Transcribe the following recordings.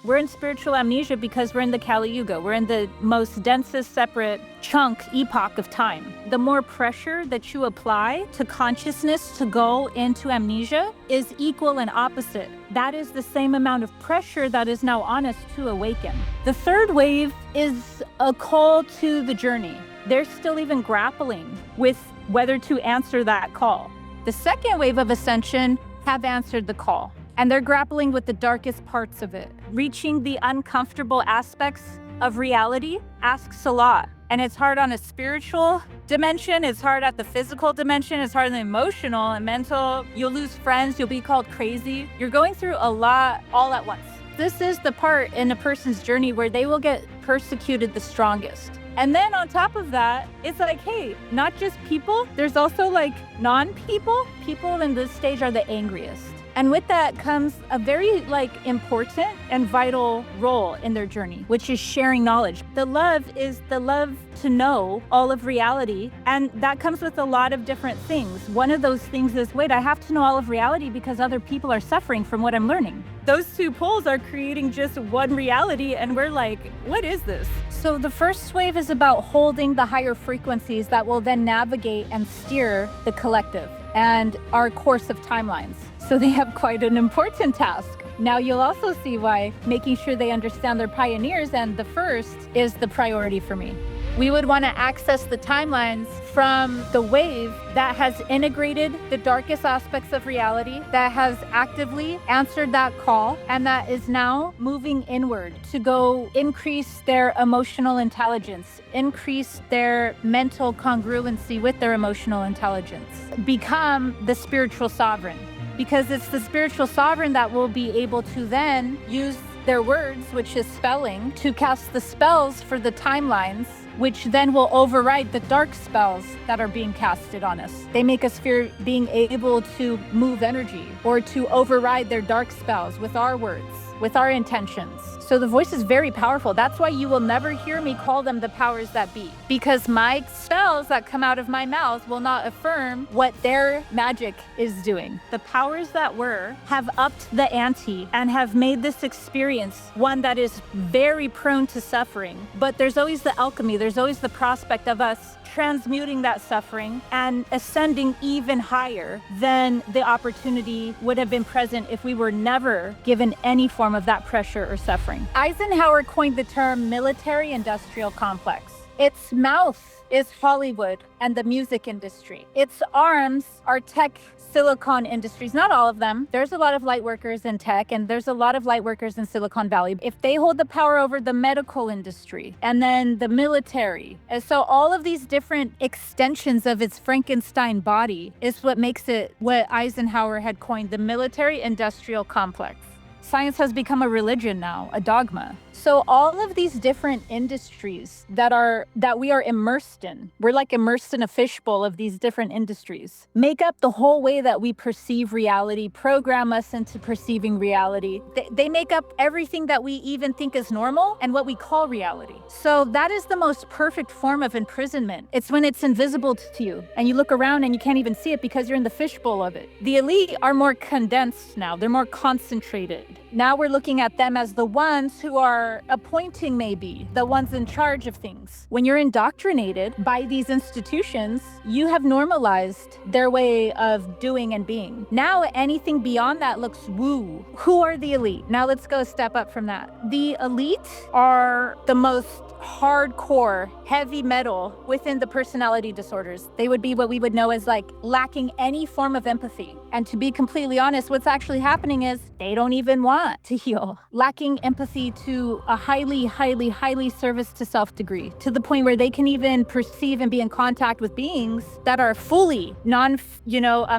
We're in spiritual amnesia because we're in the Kali Yuga. We're in the most densest separate epoch of time. The more pressure that you apply to consciousness to go into amnesia is equal and opposite. That is the same amount of pressure that is now on us to awaken. The third wave is a call to the journey. They're still even grappling with whether to answer that call. The second wave of ascension have answered the call, and they're grappling with the darkest parts of it. Reaching the uncomfortable aspects of reality asks a lot. And it's hard on a spiritual dimension, it's hard at the physical dimension, it's hard on the emotional and mental. You'll lose friends, you'll be called crazy. You're going through a lot all at once. This is the part in a person's journey where they will get persecuted the strongest. And then on top of that, it's like, hey, not just people, there's also like non-people. People in this stage are the angriest. And with that comes a very important and vital role in their journey, which is sharing knowledge. The love is the love to know all of reality. And that comes with a lot of different things. One of those things is, wait, I have to know all of reality because other people are suffering from what I'm learning. Those two poles are creating just one reality. And we're like, what is this? So the first wave is about holding the higher frequencies that will then navigate and steer the collective and our course of timelines. So they have quite an important task. Now you'll also see why making sure they understand their pioneers, and the first is the priority for me. We would want to access the timelines from the wave that has integrated the darkest aspects of reality, that has actively answered that call, and that is now moving inward to go increase their emotional intelligence, increase their mental congruency with their emotional intelligence, become the spiritual sovereign. Because it's the spiritual sovereign that will be able to then use their words, which is spelling, to cast the spells for the timelines, which then will override the dark spells that are being casted on us. They make us fear being able to move energy or to override their dark spells with our words, with our intentions. So the voice is very powerful. That's why you will never hear me call them the powers that be, because my spells that come out of my mouth will not affirm what their magic is doing. The powers that were have upped the ante and have made this experience one that is very prone to suffering. But there's always the alchemy, there's always the prospect of us transmuting that suffering and ascending even higher than the opportunity would have been present if we were never given any form of that pressure or suffering. Eisenhower coined the term military-industrial complex. Its mouth is Hollywood and the music industry. Its arms are tech silicon industries, not all of them. There's a lot of light workers in tech, and there's a lot of light workers in Silicon Valley. If they hold the power over the medical industry and then the military, and so all of these different extensions of its Frankenstein body is what makes it what Eisenhower had coined the military-industrial complex. Science has become a religion now, a dogma. So all of these different industries that we are immersed in, we're like immersed in a fishbowl of these different industries, make up the whole way that we perceive reality, program us into perceiving reality. They make up everything that we even think is normal and what we call reality. So that is the most perfect form of imprisonment. It's when it's invisible to you and you look around and you can't even see it because you're in the fishbowl of it. The elite are more condensed now. They're more concentrated. Now we're looking at them as the ones who are appointing, maybe the ones in charge of things. When you're indoctrinated by these institutions, you have normalized their way of doing and being. Now anything beyond that looks woo. Who are the elite? Now let's go a step up from that. The elite are the most hardcore, heavy metal within the personality disorders. They would be what we would know as like lacking any form of empathy. And to be completely honest, what's actually happening is they don't even want to heal. Lacking empathy to a highly service to self degree, to the point where they can even perceive and be in contact with beings that are fully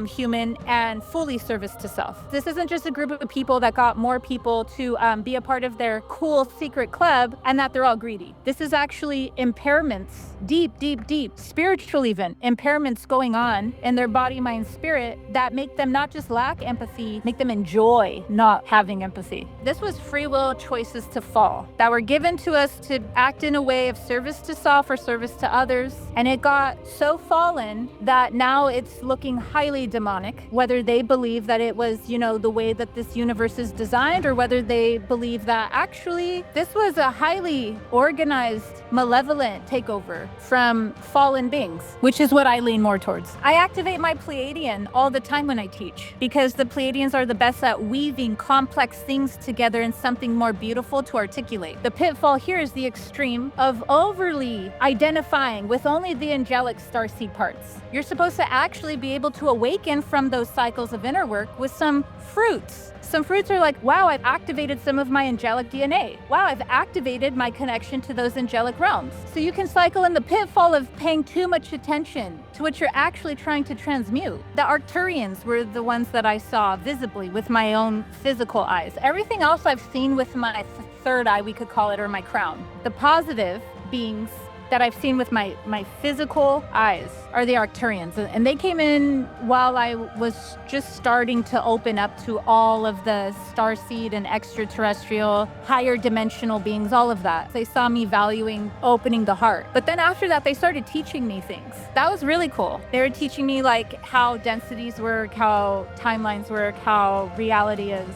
human and fully service to self. This isn't just a group of people that got more people to be a part of their cool secret club and that they're all greedy. This is actually impairments, deep, spiritual even, impairments going on in their body, mind, spirit that make them not just lack empathy, make them enjoy not having empathy. This was free will choices to fall that were given to us to act in a way of service to self or service to others. And it got so fallen that now it's looking highly demonic, whether they believe that it was, the way that this universe is designed, or whether they believe that actually this was a highly organized, malevolent takeover from fallen beings, which is what I lean more towards. I activate my Pleiadian all the time when I teach, because the Pleiadians are the best at weaving complex things together in something more beautiful to articulate. The pitfall here is the extreme of overly identifying with only the angelic starseed parts. You're supposed to actually be able to awaken from those cycles of inner work with some fruits. Some fruits are like, wow, I've activated some of my angelic DNA. Wow, I've activated my connection to those angelic realms. So you can cycle in the pitfall of paying too much attention to what you're actually trying to transmute. The Arcturans were the ones that I saw visibly with my own physical eyes. Everything else I've seen with my third eye, we could call it, or my crown. The positive beings that I've seen with my physical eyes are the Arcturans. And they came in while I was just starting to open up to all of the starseed and extraterrestrial, higher dimensional beings, all of that. They saw me valuing opening the heart. But then after that, they started teaching me things. That was really cool. They were teaching me like how densities work, how timelines work, how reality is.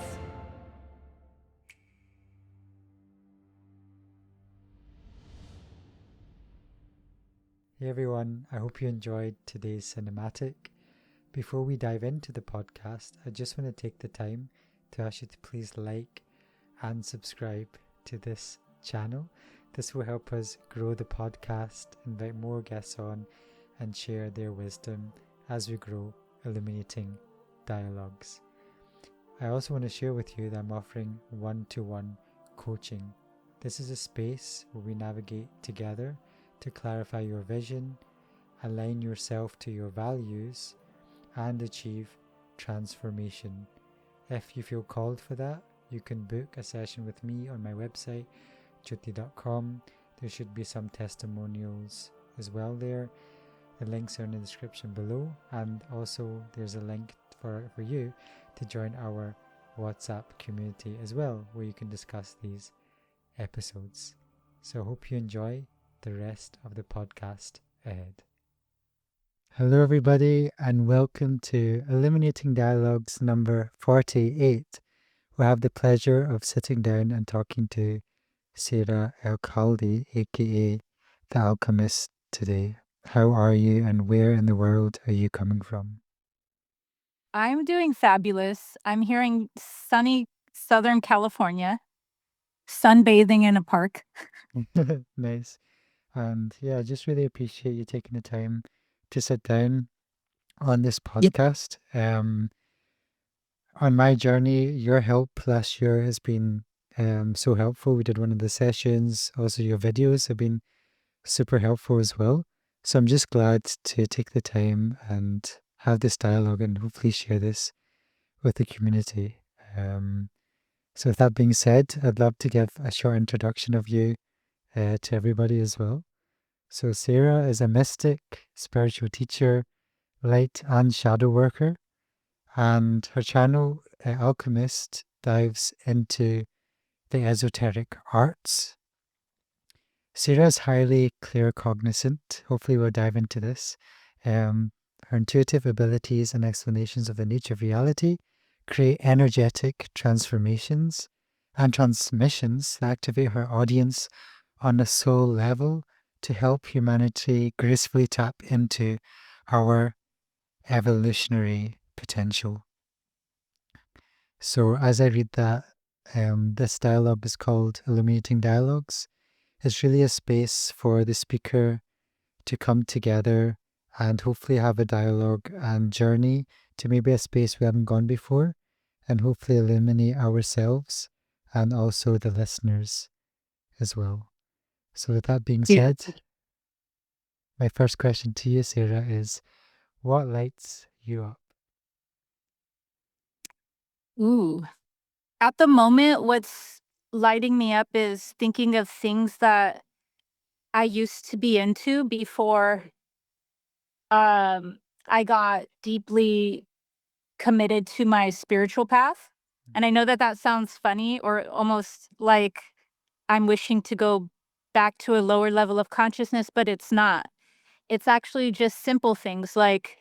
Hey everyone, I hope you enjoyed today's cinematic. Before we dive into the podcast, I just want to take the time to ask you to please like and subscribe to this channel. This will help us grow the podcast, invite more guests on, and share their wisdom as we grow Illuminating Dialogues. I also want to share with you that I'm offering one-to-one coaching. This is a space where we navigate together to clarify your vision, align yourself to your values, and achieve transformation. If you feel called for that, you can book a session with me on my website, Jhoty.com. There should be some testimonials as well there. The links are in the description below, and also there's a link for you to join our WhatsApp community as well, where you can discuss these episodes. So I hope you enjoy the rest of the podcast ahead. Hello everybody, and welcome to Illuminating Dialogues number 48. We have the pleasure of sitting down and talking to Sarah Elkhaldy, aka the Alchemist, today. How are you, and where in the world are you coming from? I'm doing fabulous. I'm here in sunny Southern California, sunbathing in a park. Nice. And yeah, I just really appreciate you taking the time to sit down on this podcast. On my journey, your help last year has been so helpful. We did one of the sessions. Also, your videos have been super helpful as well. So I'm just glad to take the time and have this dialogue and hopefully share this with the community. So with that being said, I'd love to give a short introduction of you to everybody as well. So Sarah is a mystic, spiritual teacher, light and shadow worker, and her channel, Alchemist, dives into the esoteric arts. Sarah is highly claircognizant. Hopefully we'll dive into this. Her intuitive abilities and explanations of the nature of reality create energetic transformations and transmissions that activate her audience on a soul level to help humanity gracefully tap into our evolutionary potential. So as I read that, this dialogue is called Illuminating Dialogues. It's really a space for the speaker to come together and hopefully have a dialogue and journey to maybe a space we haven't gone before, and hopefully illuminate ourselves and also the listeners as well. So with that being said, my first question to you, Sarah, is what lights you up? Ooh. At the moment, what's lighting me up is thinking of things that I used to be into before I got deeply committed to my spiritual path. And I know that that sounds funny or almost like I'm wishing to go back to a lower level of consciousness, but it's not. It's actually just simple things like,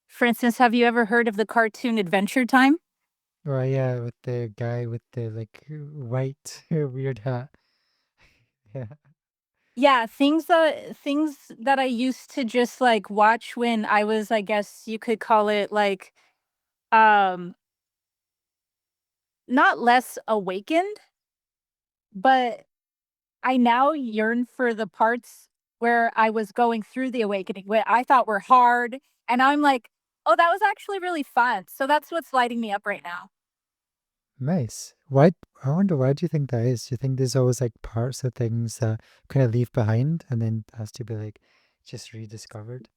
for instance, have you ever heard of the cartoon Adventure Time? Or yeah, with the guy with the like white weird hat. Yeah. Yeah, things that I used to just like watch when I was, I guess you could call it like um not less awakened, but I now yearn for the parts where I was going through the awakening, what I thought were hard, and I'm like, "Oh, that was actually really fun." So that's what's lighting me up right now. Nice. Why? I wonder why do you think that is? Do you think there's always like parts of things that kind of leave behind and then has to be like just rediscovered?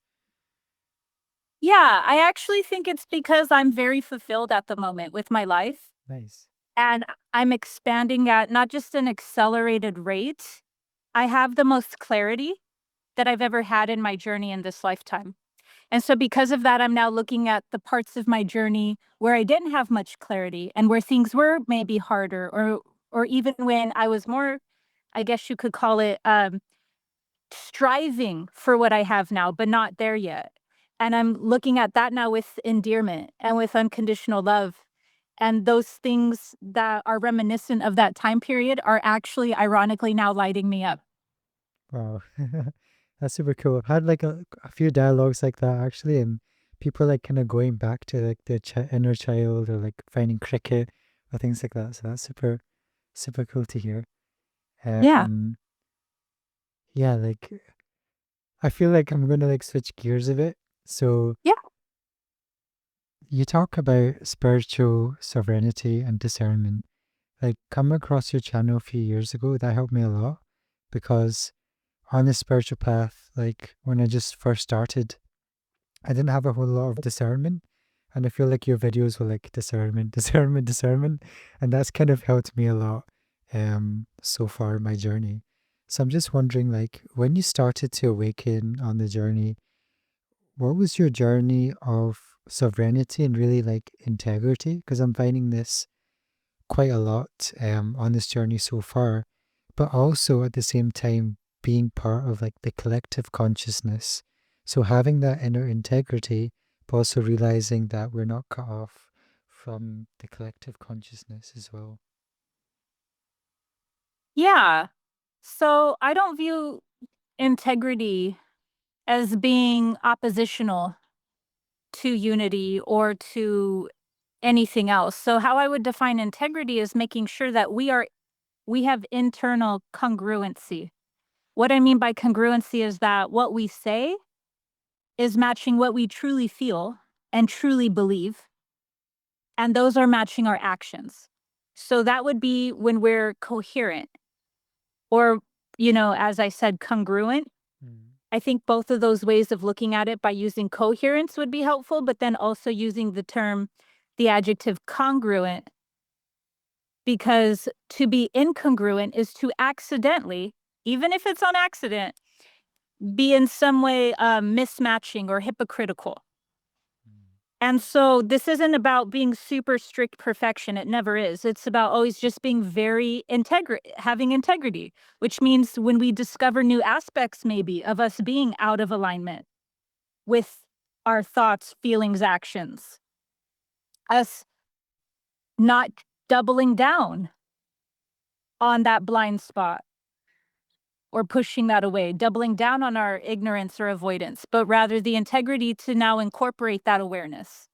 Yeah, I actually think it's because I'm very fulfilled at the moment with my life, Nice. and I'm expanding at not just an accelerated rate. I have the most clarity that I've ever had in my journey in this lifetime. And so because of that, I'm now looking at the parts of my journey where I didn't have much clarity and where things were maybe harder or even when I was more, I guess you could call it, striving for what I have now, but not there yet. And I'm looking at that now with endearment and with unconditional love. And those things that are reminiscent of that time period are actually ironically now lighting me up. Wow. That's super cool. I've had like a few dialogues like that actually, and people like kind of going back to like their inner child or like finding cricket or things like that. So that's super cool to hear. Yeah. Um, yeah, like I feel like I'm gonna like switch gears a bit. So Yeah. you talk about spiritual sovereignty and discernment. Like come across your channel a few years ago, that helped me a lot because on the spiritual path, like when I just first started, I didn't have a whole lot of discernment. And I feel like your videos were like discernment, discernment, discernment. And that's kind of helped me a lot so far in my journey. So I'm just wondering, like, when you started to awaken on the journey, what was your journey of sovereignty and really like integrity? Because I'm finding this quite a lot on this journey so far, but also at the same time being part of like the collective consciousness. So having that inner integrity, but also realizing that we're not cut off from the collective consciousness as well. Yeah. So I don't view integrity as being oppositional to unity or to anything else. So how I would define integrity is making sure that we have internal congruency. What I mean by congruency is that what we say is matching what we truly feel and truly believe, and those are matching our actions. So that would be when we're coherent or, as I said, congruent. Mm. I think both of those ways of looking at it by using coherence would be helpful, but then also using the adjective congruent, because to be incongruent is to accidentally, even if it's on accident, be in some way mismatching or hypocritical. Mm. And so this isn't about being super strict perfection. It never is. It's about always just being having integrity, which means when we discover new aspects, maybe of us being out of alignment with our thoughts, feelings, actions, us not doubling down on that blind spot or pushing that away, doubling down on our ignorance or avoidance, but rather the integrity to now incorporate that awareness.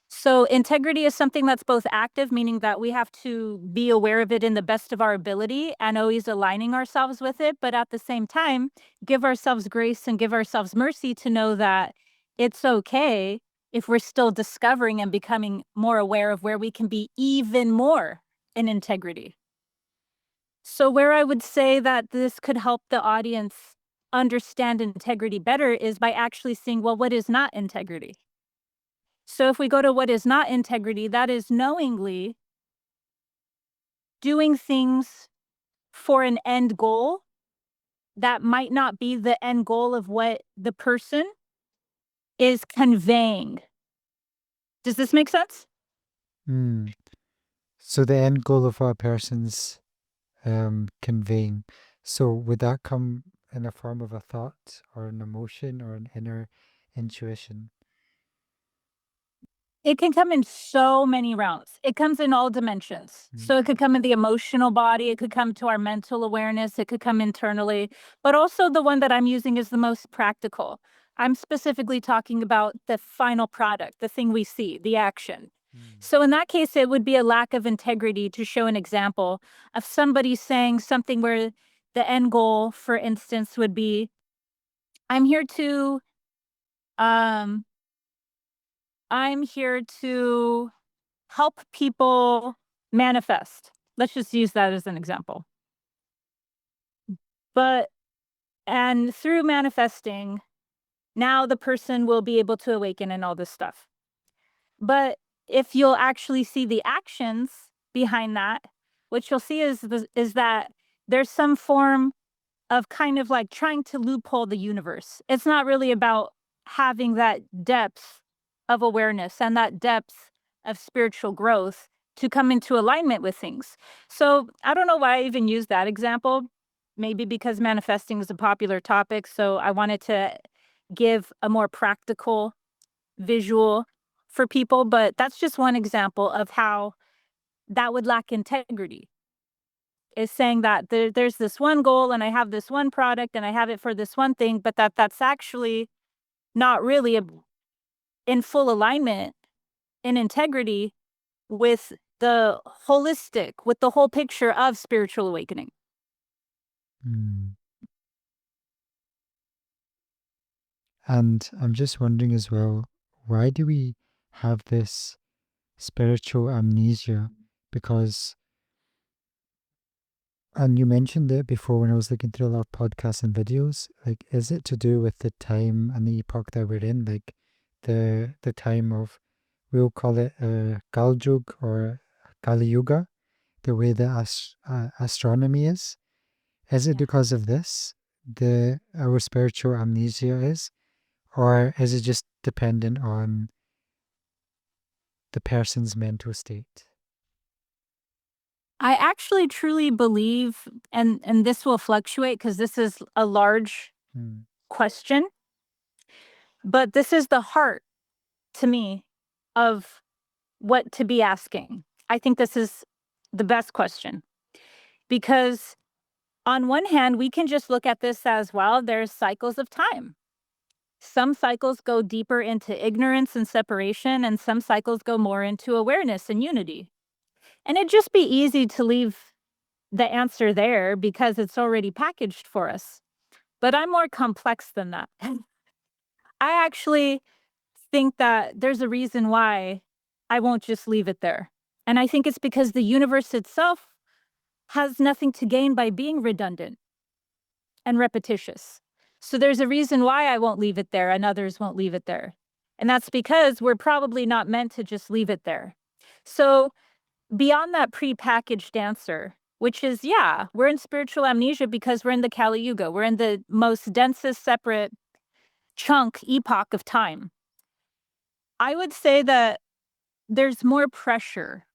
So, integrity is something that's both active, meaning that we have to be aware of it in the best of our ability and always aligning ourselves with it. But at the same time, give ourselves grace and give ourselves mercy to know that it's okay if we're still discovering and becoming more aware of where we can be even more in integrity. So, where I would say that this could help the audience understand integrity better is by actually seeing, well, what is not integrity? So if we go to what is not integrity, that is knowingly doing things for an end goal that might not be the end goal of what the person is conveying Does this make sense? Mm. So the end goal of what a person's conveying. So would that come in a form of a thought or an emotion or an inner intuition? It can come in so many realms. It comes in all dimensions. So it could come in the emotional body, it could come to our mental awareness, it could come internally, but also the one that I'm using is the most practical. I'm specifically talking about the final product, the thing we see, the action. So in that case, it would be a lack of integrity to show an example of somebody saying something where the end goal, for instance, would be, I'm here to um I'm here to help people manifest. Let's just use that as an example. But and through manifesting, now the person will be able to awaken and all this stuff. But if you'll actually see the actions behind that, what you'll see is that there's some form of kind of like trying to loophole the universe. It's not really about having that depth of awareness and that depth of spiritual growth to come into alignment with things. So I don't know why I even used that example. Maybe because manifesting is a popular topic. So I wanted to give a more practical visual for people. But that's just one example of how that would lack integrity. Is saying that there's this one goal and I have this one product and I have it for this one thing, but that's actually not really in full alignment, in integrity with the holistic, with the whole picture of spiritual awakening. And I'm just wondering as well, why do we have this spiritual amnesia? Because, and you mentioned it before when I was looking through a lot of podcasts and videos, like, is it to do with the time and the epoch that we're in? Like the time of, we'll call it Kali Yuga or Kali Yuga, the way that astronomy is? Is it because of this, our spiritual amnesia is? Or is it just dependent on the person's mental state? I actually truly believe, and this will fluctuate because this is a large question, but this is the heart to me of what to be asking. I think this is the best question because on one hand, we can just look at this as, well, there's cycles of time. Some cycles go deeper into ignorance and separation, and some cycles go more into awareness and unity. And it'd just be easy to leave the answer there because it's already packaged for us. But I'm more complex than that. I actually think that there's a reason why I won't just leave it there. And I think it's because the universe itself has nothing to gain by being redundant and repetitious. So there's a reason why I won't leave it there and others won't leave it there. And that's because we're probably not meant to just leave it there. So beyond that prepackaged answer, which is, yeah, we're in spiritual amnesia because we're in the Kali Yuga. We're in the most densest separate epoch of time. I would say that there's more pressure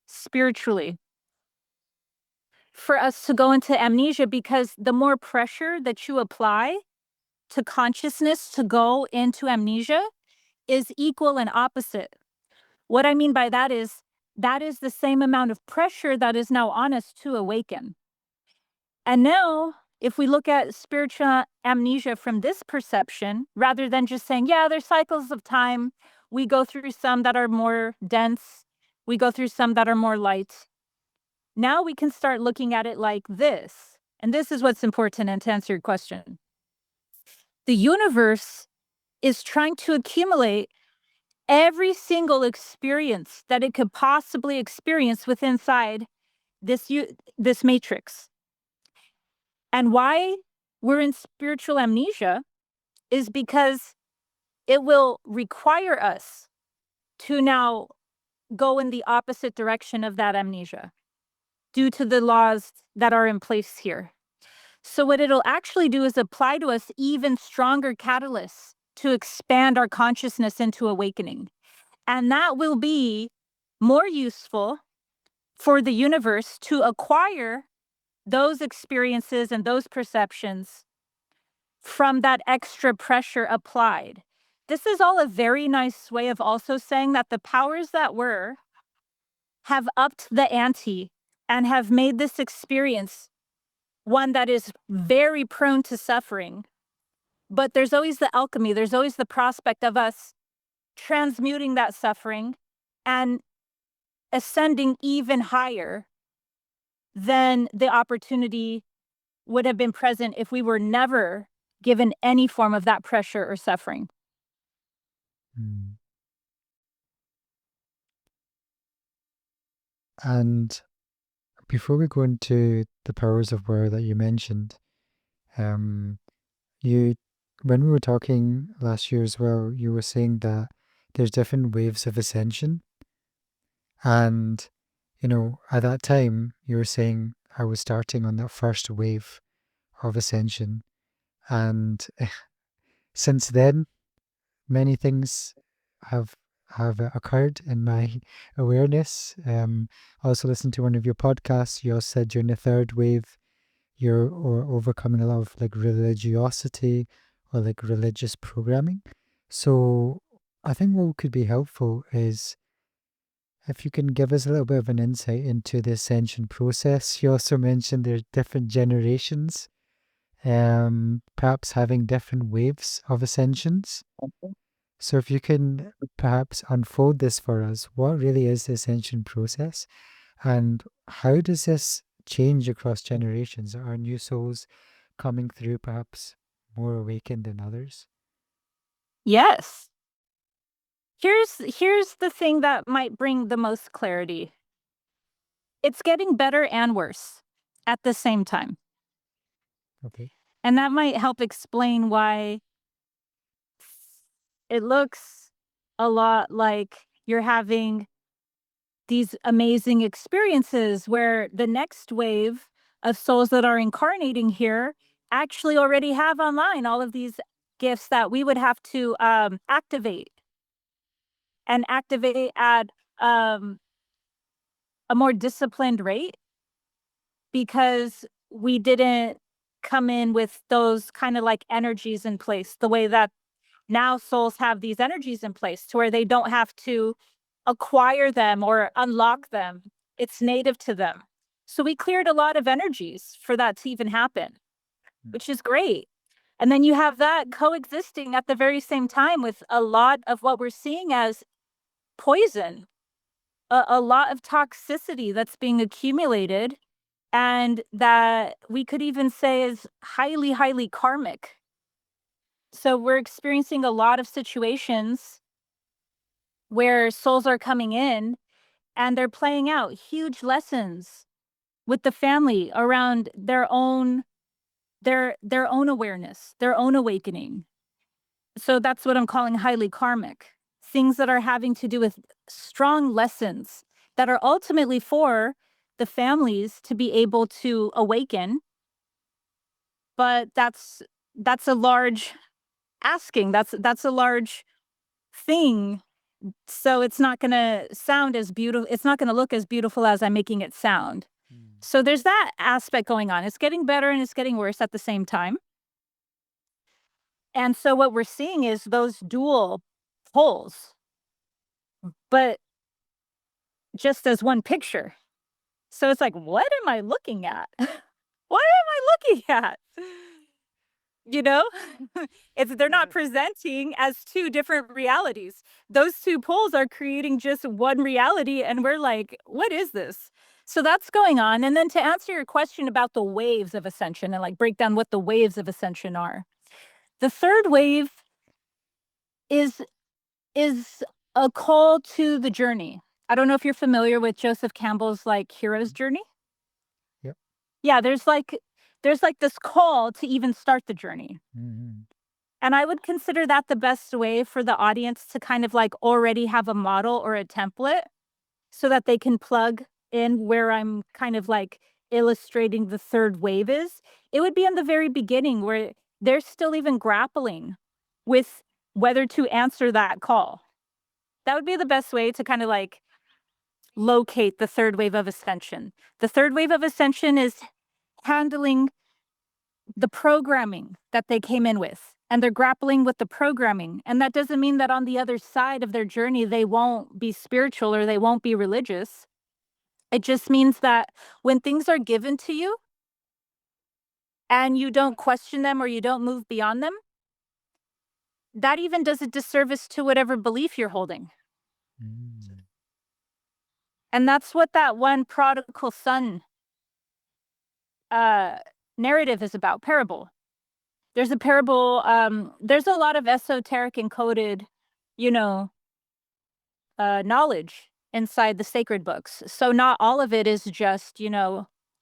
spiritually for us to go into amnesia because the more pressure that you apply to consciousness to go into amnesia is equal and opposite. What I mean by that is the same amount of pressure that is now on us to awaken. And now, if we look at spiritual amnesia from this perception, rather than just saying, yeah, there's cycles of time, we go through some that are more dense, we go through some that are more light. Now we can start looking at it like this. And this is what's important, and to answer your question. The universe is trying to accumulate every single experience that it could possibly experience within inside this matrix. And why we're in spiritual amnesia is because it will require us to now go in the opposite direction of that amnesia due to the laws that are in place here. So what it'll actually do is apply to us even stronger catalysts to expand our consciousness into awakening. And that will be more useful for the universe to acquire those experiences and those perceptions from that extra pressure applied. This is all a very nice way of also saying that the powers that were have upped the ante and have made this experience one that is very prone to suffering. But there's always the alchemy, there's always the prospect of us transmuting that suffering and ascending even higher than the opportunity would have been present if we were never given any form of that pressure or suffering. Mm. And before we go into the powers of where that you mentioned, you when we were talking last year as well, you were saying that there's different waves of ascension. And, at that time, you were saying I was starting on that first wave of ascension. And since then, many things have occurred in my awareness. I also listened to one of your podcasts. You also said during the third wave, you're overcoming a lot of like religiosity or like religious programming. So I think what could be helpful is if you can give us a little bit of an insight into the ascension process. You also mentioned there's different generations, perhaps having different waves of ascensions. So if you can perhaps unfold this for us, what really is the ascension process and how does this change across generations? Are new souls coming through perhaps more awakened than others? Yes. Here's the thing that might bring the most clarity. It's getting better and worse at the same time. Okay. And that might help explain why it looks a lot like you're having these amazing experiences where the next wave of souls that are incarnating here actually already have online all of these gifts that we would have to activate and activate at um, a more disciplined rate because we didn't come in with those kind of like energies in place the way that now souls have these energies in place to where they don't have to acquire them or unlock them. It's native to them. So we cleared a lot of energies for that to even happen, which is great. And then you have that coexisting at the very same time with a lot of what we're seeing as poison, a lot of toxicity that's being accumulated and that we could even say is highly, highly karmic. So we're experiencing a lot of situations where souls are coming in and they're playing out huge lessons with the family around their own awareness, their own awakening. So that's what I'm calling highly karmic. Things that are having to do with strong lessons that are ultimately for the families to be able to awaken. But that's a large asking. That's a large thing. So it's not going to sound as beautiful. It's not going to look as beautiful as I'm making it sound. Mm. So there's that aspect going on. It's getting better and it's getting worse at the same time. And so what we're seeing is those dual poles, but just as one picture. So it's like, what am I looking at? What am I looking at? You know, they're not presenting as two different realities. Those two poles are creating just one reality. And we're like, what is this? So that's going on. And then to answer your question about the waves of ascension and like break down what the waves of ascension are. The third wave is is a call to the journey. I don't know if you're familiar with Joseph Campbell's like hero's journey. Yep. Yeah, there's like this call to even start the journey. Mm-hmm. And I would consider that the best way for the audience to kind of like already have a model or a template so that they can plug in where I'm kind of like illustrating the third wave is. It would be in the very beginning where they're still even grappling with whether to answer that call. That would be the best way to kind of like locate the third wave of ascension. The third wave of ascension is handling the programming that they came in with, and they're grappling with the programming. And that doesn't mean that on the other side of their journey, they won't be spiritual or they won't be religious. It just means that when things are given to you and you don't question them or you don't move beyond them, that even does a disservice to whatever belief you're holding. And that's what that one prodigal son narrative is about, parable. There's a parable, there's a lot of esoteric encoded, knowledge inside the sacred books. So not all of it is just,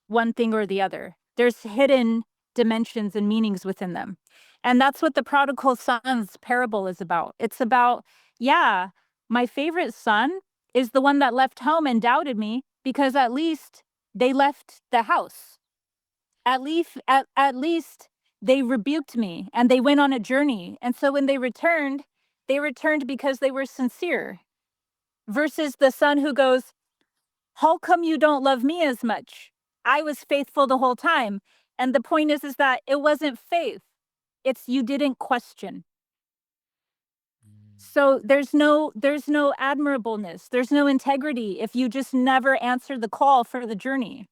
one thing or the other. There's hidden dimensions and meanings within them. And that's what the prodigal son's parable is about. It's about, yeah, my favorite son is the one that left home and doubted me because at least they left the house. At least they rebuked me and they went on a journey. And so when they returned because they were sincere. Versus the son who goes, how come you don't love me as much? I was faithful the whole time. And the point is that it wasn't faith. It's you didn't question. So there's no admirableness. There's no integrity if you just never answer the call for the journey.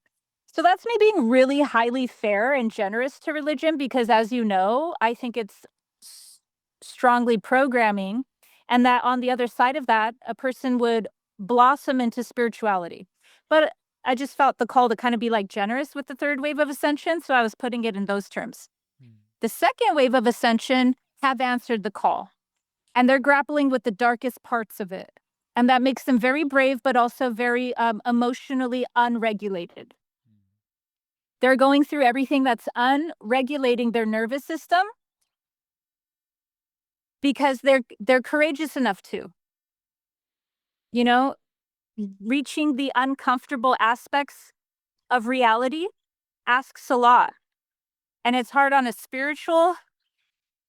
So that's me being really highly fair and generous to religion because, as you know, I think it's strongly programming, and that on the other side of that, a person would blossom into spirituality. But I just felt the call to kind of be like generous with the third wave of ascension, so I was putting it in those terms. The second wave of ascension have answered the call, and they're grappling with the darkest parts of it. And that makes them very brave, but also very emotionally unregulated. They're going through everything that's unregulating their nervous system because they're courageous enough to. Reaching the uncomfortable aspects of reality asks a lot. And it's hard on a spiritual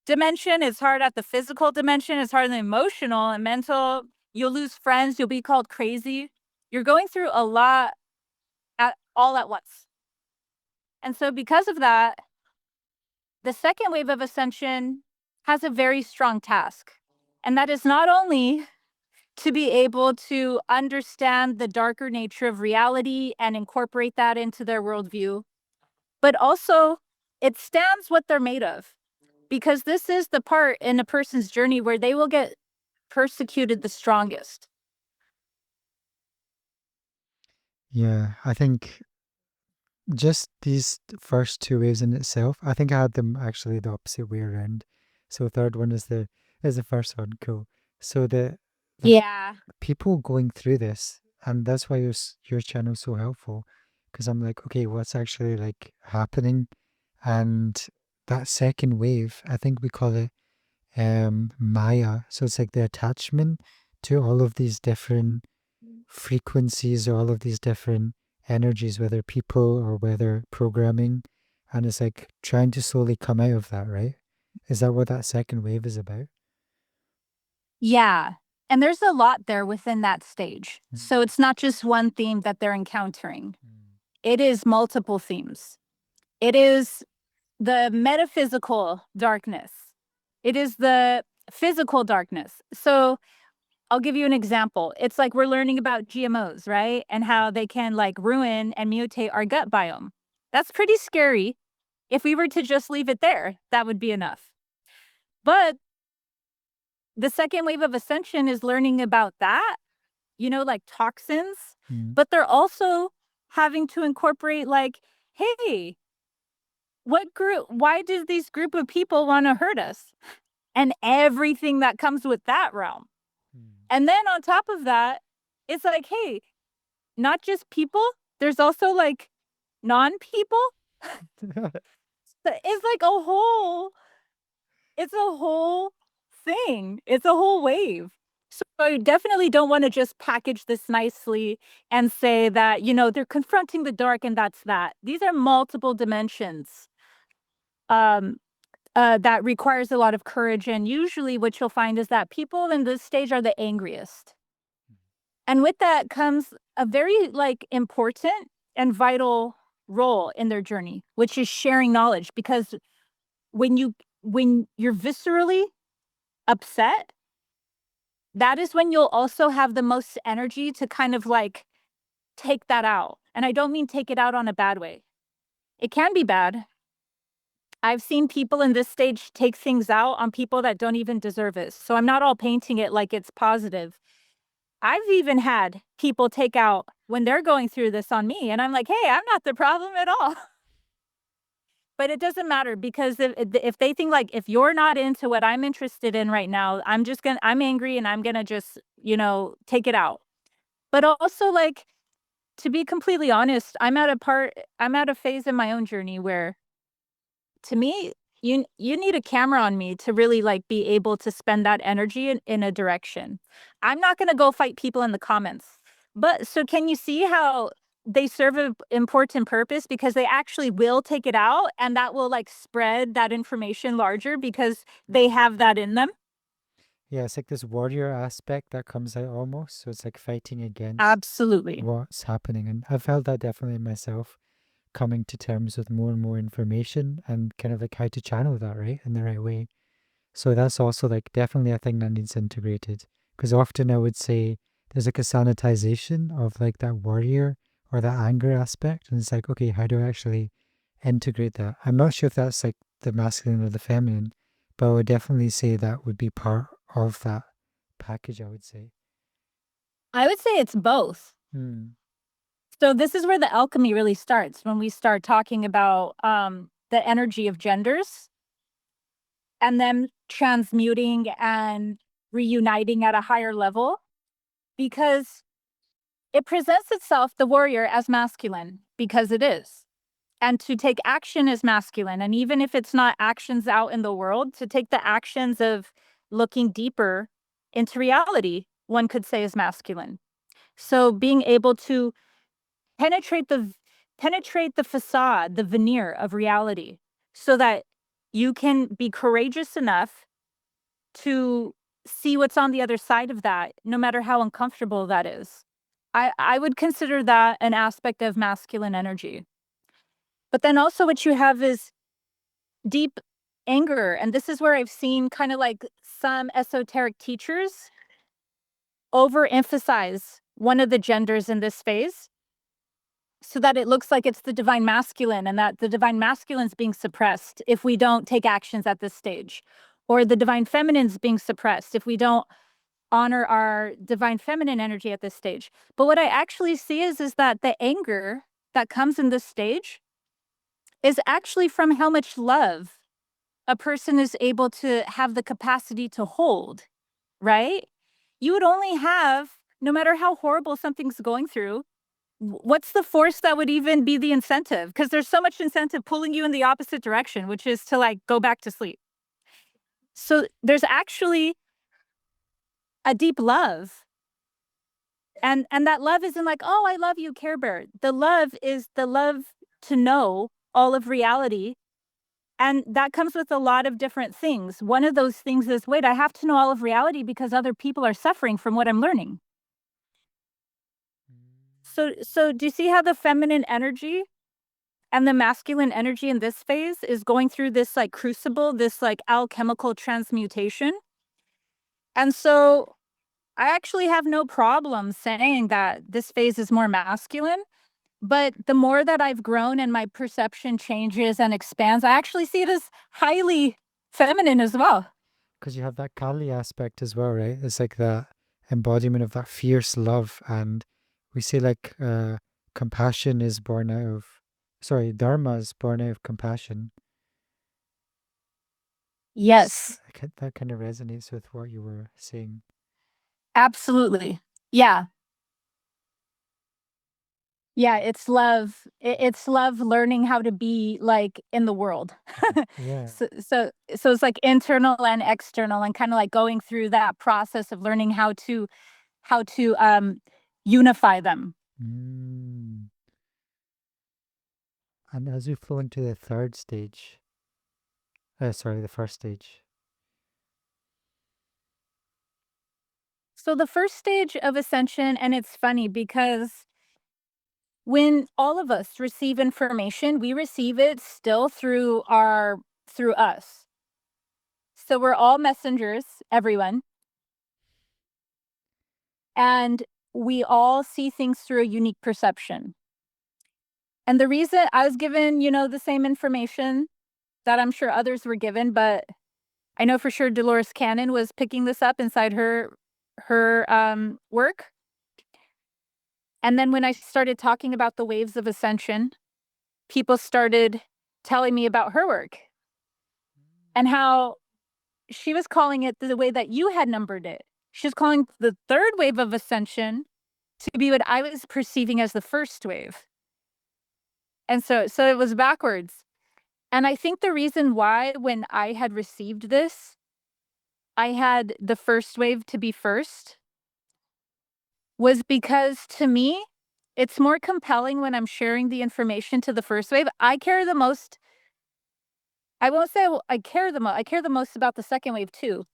dimension, it's hard at the physical dimension, it's hard on the emotional and mental. You'll lose friends, you'll be called crazy. You're going through a lot all at once. And so because of that, the second wave of ascension has a very strong task. And that is not only to be able to understand the darker nature of reality and incorporate that into their worldview, but also it stands what they're made of. Because this is the part in a person's journey where they will get persecuted the strongest. Yeah, I think just these first two waves in itself, I think I had them actually the opposite way around. So third one is the first one, cool. So the Yeah. people going through this, and that's why your channel is so helpful, because I'm like, okay, what's actually like happening? And that second wave, I think we call it Maya. So it's like the attachment to all of these different frequencies or all of these different energies, whether people or whether programming, and it's like trying to slowly come out of that, right? Is that what that second wave is about? Yeah. And there's a lot there within that stage. So it's not just one theme that they're encountering. It is multiple themes. It is the metaphysical darkness. It is the physical darkness. So I'll give you an example. It's like we're learning about GMOs, right? And how they can like ruin and mutate our gut biome. That's pretty scary. If we were to just leave it there, that would be enough. But the second wave of ascension is learning about that, like toxins, but they're also having to incorporate like, hey, why does these group of people want to hurt us? And everything that comes with that realm. And then on top of that, it's like, hey, not just people, there's also like non-people. It's like it's a whole thing. It's a whole wave. So I definitely don't want to just package this nicely and say that, they're confronting the dark and that's that. These are multiple dimensions. that requires a lot of courage. And usually what you'll find is that people in this stage are the angriest. And with that comes a very like important and vital role in their journey, which is sharing knowledge. Because when you're viscerally upset, that is when you'll also have the most energy to kind of like take that out. And I don't mean take it out on a bad way. It can be bad. I've seen people in this stage take things out on people that don't even deserve it. So I'm not all painting it like it's positive. I've even had people take out when they're going through this on me, and I'm like, hey, I'm not the problem at all. But it doesn't matter, because if they think like, if you're not into what I'm interested in right now, I'm angry and I'm gonna just, take it out. But also, like, to be completely honest, I'm at a phase in my own journey where, to me, you need a camera on me to really like be able to spend that energy in a direction. I'm not going to go fight people in the comments. But so can you see how they serve an important purpose, because they actually will take it out, and that will like spread that information larger because they have that in them? Yeah, it's like this warrior aspect that comes out almost. So it's like fighting against Absolutely. what's happening. And I felt that definitely myself, coming to terms with more and more information and kind of like how to channel that right in the right way. So that's also like definitely a thing that needs integrated. Because often I would say there's like a sanitization of like that warrior or that anger aspect. And it's like, okay, how do I actually integrate that? I'm not sure if that's like the masculine or the feminine, but I would definitely say that would be part of that package, I would say. I would say it's both. Hmm. So this is where the alchemy really starts, when we start talking about the energy of genders and them transmuting and reuniting at a higher level, because it presents itself, the warrior, as masculine, because it is. And to take action is masculine. And even if it's not actions out in the world, to take the actions of looking deeper into reality, one could say, is masculine. So being able to penetrate the facade, the veneer of reality, so that you can be courageous enough to see what's on the other side of that, no matter how uncomfortable that is. I would consider that an aspect of masculine energy. But then also what you have is deep anger. And this is where I've seen kind of like some esoteric teachers overemphasize one of the genders in this phase, so that it looks like it's the divine masculine, and that the divine masculine is being suppressed if we don't take actions at this stage, or the divine feminine is being suppressed if we don't honor our divine feminine energy at this stage. But what I actually see is that the anger that comes in this stage is actually from how much love a person is able to have the capacity to hold, right? You would only have, no matter how horrible something's going through, what's the force that would even be the incentive? Because there's so much incentive pulling you in the opposite direction, which is to like go back to sleep. So there's actually a deep love. And that love isn't like, oh, I love you, Care Bear. The love is the love to know all of reality. And that comes with a lot of different things. One of those things is, wait, I have to know all of reality because other people are suffering from what I'm learning. So do you see how the feminine energy and the masculine energy in this phase is going through this like crucible, this like alchemical transmutation? And so I actually have no problem saying that this phase is more masculine. But the more that I've grown and my perception changes and expands, I actually see it as highly feminine as well. Because you have that Kali aspect as well, right? It's like that embodiment of that fierce love. And we say like compassion is born out of, sorry, Dharma is born out of compassion. Yes, That kind of resonates with what you were saying. absolutely. Yeah. Yeah, it's love. It's love learning how to be like in the world. Yeah. So it's like internal and external, and kind of like going through that process of learning how to unify them. Mm. And as we flow into the third stage, Sorry, the first stage. So the first stage of Ascension, and it's funny because when all of us receive information, we receive it still through us. So we're all messengers, everyone, and we all see things through a unique perception. And the reason I was given, the same information that I'm sure others were given, but I know for sure Dolores Cannon was picking this up inside her work. And then when I started talking about the waves of ascension, people started telling me about her work and how she was calling it the way that you had numbered it. She was calling the third wave of ascension to be what I was perceiving as the first wave. And so it was backwards. And I think the reason why when I had received this, I had the first wave to be first was because to me, it's more compelling when I'm sharing the information to the first wave. I care the most. I won't say I care the most. I care the most about the second wave too.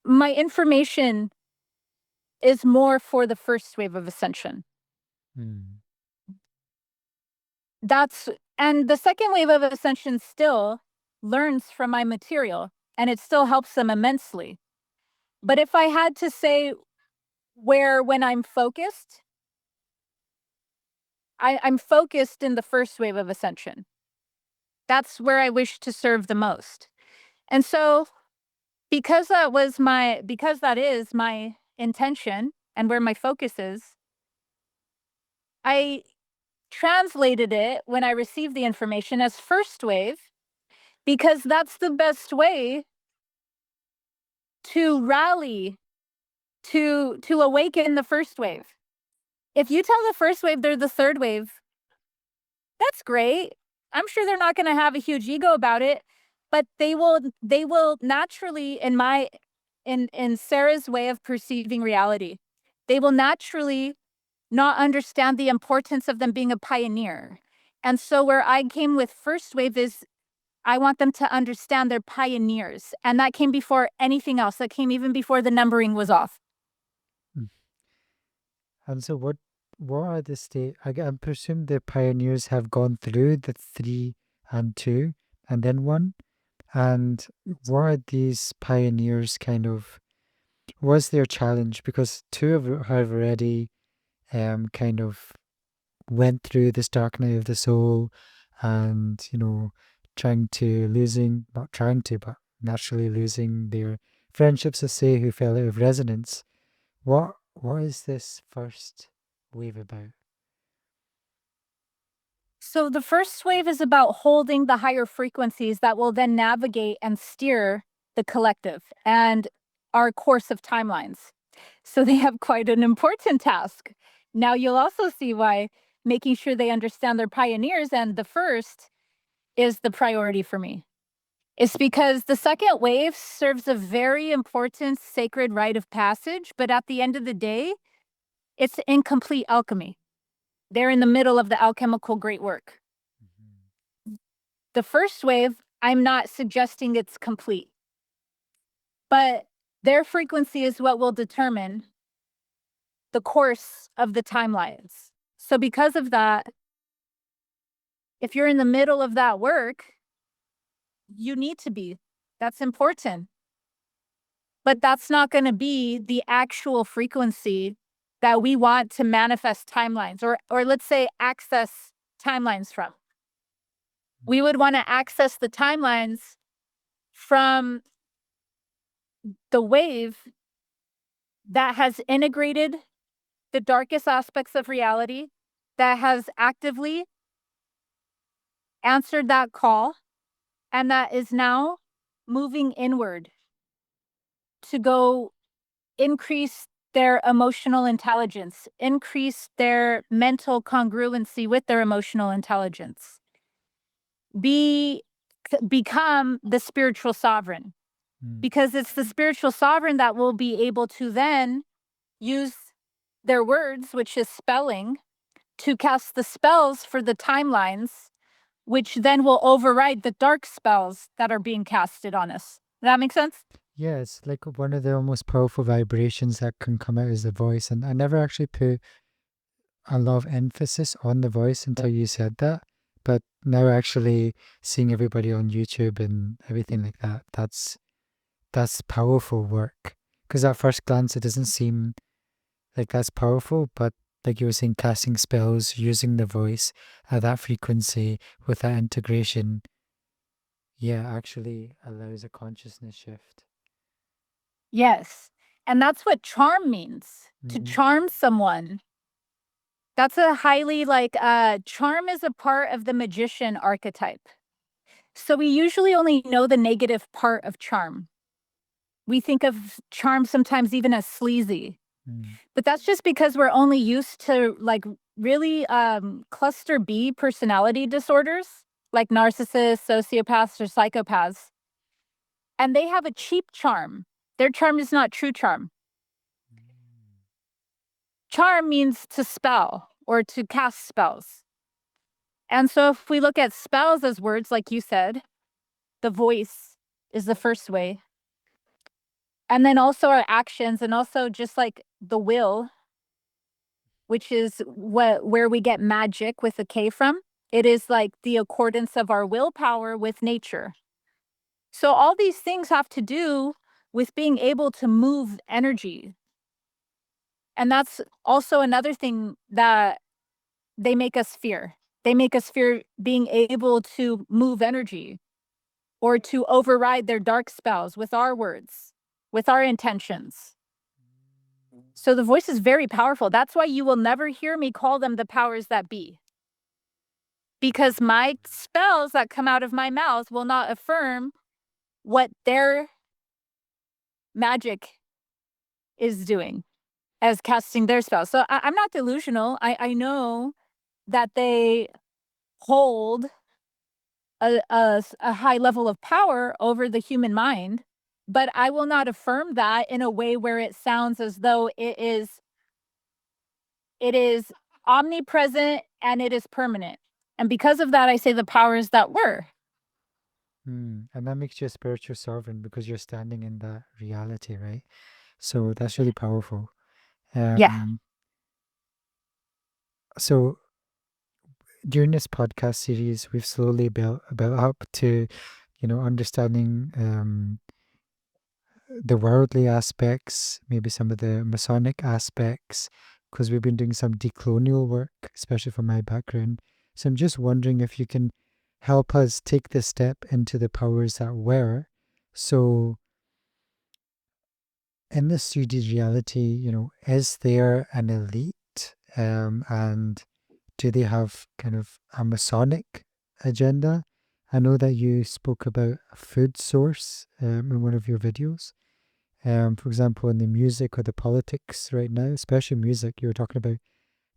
My information is more for the first wave of ascension. Mm. And the second wave of ascension still learns from my material and it still helps them immensely. But if I had to say when I'm focused, I'm focused in the first wave of ascension. That's where I wish to serve the most. And so because that is my intention and where my focus is, I translated it when I received the information as first wave because that's the best way to rally to awaken the first wave. If you tell the first wave they're the third wave, that's great. I'm sure they're not going to have a huge ego about it, but they will naturally in Sarah's way of perceiving reality, they will naturally not understand the importance of them being a pioneer. And so where I came with first wave is I want them to understand they're pioneers. And that came before anything else. That came even before the numbering was off. Mm. And so what are the state? I presume the pioneers have gone through the 3 and 2 and then 1. And what are these pioneers was their challenge? Because 2 have already kind of went through this dark night of the soul and, not trying to, but naturally losing their friendships, to say, who fell out of resonance. What is this first wave about? So the first wave is about holding the higher frequencies that will then navigate and steer the collective and our course of timelines. So they have quite an important task. Now you'll also see why making sure they understand they're pioneers and the first is the priority for me. It's because the second wave serves a very important sacred rite of passage, but at the end of the day, it's incomplete alchemy. They're in the middle of the alchemical great work. The first wave, I'm not suggesting it's complete, but their frequency is what will determine the course of the timelines. So because of that, if you're in the middle of that work, you need to be. That's important. But that's not going to be the actual frequency that we want to manifest timelines or let's say access timelines from. We would want to access the timelines from the wave that has integrated the darkest aspects of reality, that has actively answered that call, and that is now moving inward to go increase their emotional intelligence, increase their mental congruency with their emotional intelligence, become the spiritual sovereign. Because it's the spiritual sovereign that will be able to then use their words, which is spelling, to cast the spells for the timelines which then will override the dark spells that are being casted on us. Does that make sense? Yeah, it's like one of the most powerful vibrations that can come out is the voice. And I never actually put a lot of emphasis on the voice until you said that. But now actually seeing everybody on YouTube and everything like that, that's powerful work. Because at first glance, it doesn't seem like that's powerful, but like you were saying, casting spells, using the voice at that frequency with that integration, yeah, actually allows a consciousness shift. Yes. And that's what charm means, to charm someone. That's a highly charm is a part of the magician archetype. So we usually only know the negative part of charm. We think of charm sometimes even as sleazy. But that's just because we're only used to really cluster B personality disorders, like narcissists, sociopaths, or psychopaths. And they have a cheap charm. Their charm is not true charm. Charm means to spell or to cast spells. And so if we look at spells as words, like you said, the voice is the first way. And then also our actions, and also just like the will, which is where we get magic with a K from. It is like the accordance of our willpower with nature. So all these things have to do with being able to move energy. And that's also another thing that they make us fear. They make us fear being able to move energy or to override their dark spells with our words, with our intentions. So the voice is very powerful. That's why you will never hear me call them the powers that be. Because my spells that come out of my mouth will not affirm what their magic is doing as casting their spells. So I'm not delusional. I know that they hold a high level of power over the human mind, but I will not affirm that in a way where it sounds as though it is omnipresent and it is permanent. And because of that, I say the powers that were. And that makes you a spiritual sovereign because you're standing in that reality, right? So that's really powerful. Yeah. So during this podcast series, we've slowly built up to, understanding the worldly aspects, maybe some of the Masonic aspects, because we've been doing some decolonial work, especially from my background. So I'm just wondering if you can help us take the step into the powers that were. So in this 3D reality, is there an elite? And do they have kind of a Masonic agenda? I know that you spoke about a food source in one of your videos. For example, in the music or the politics right now, especially music, you were talking about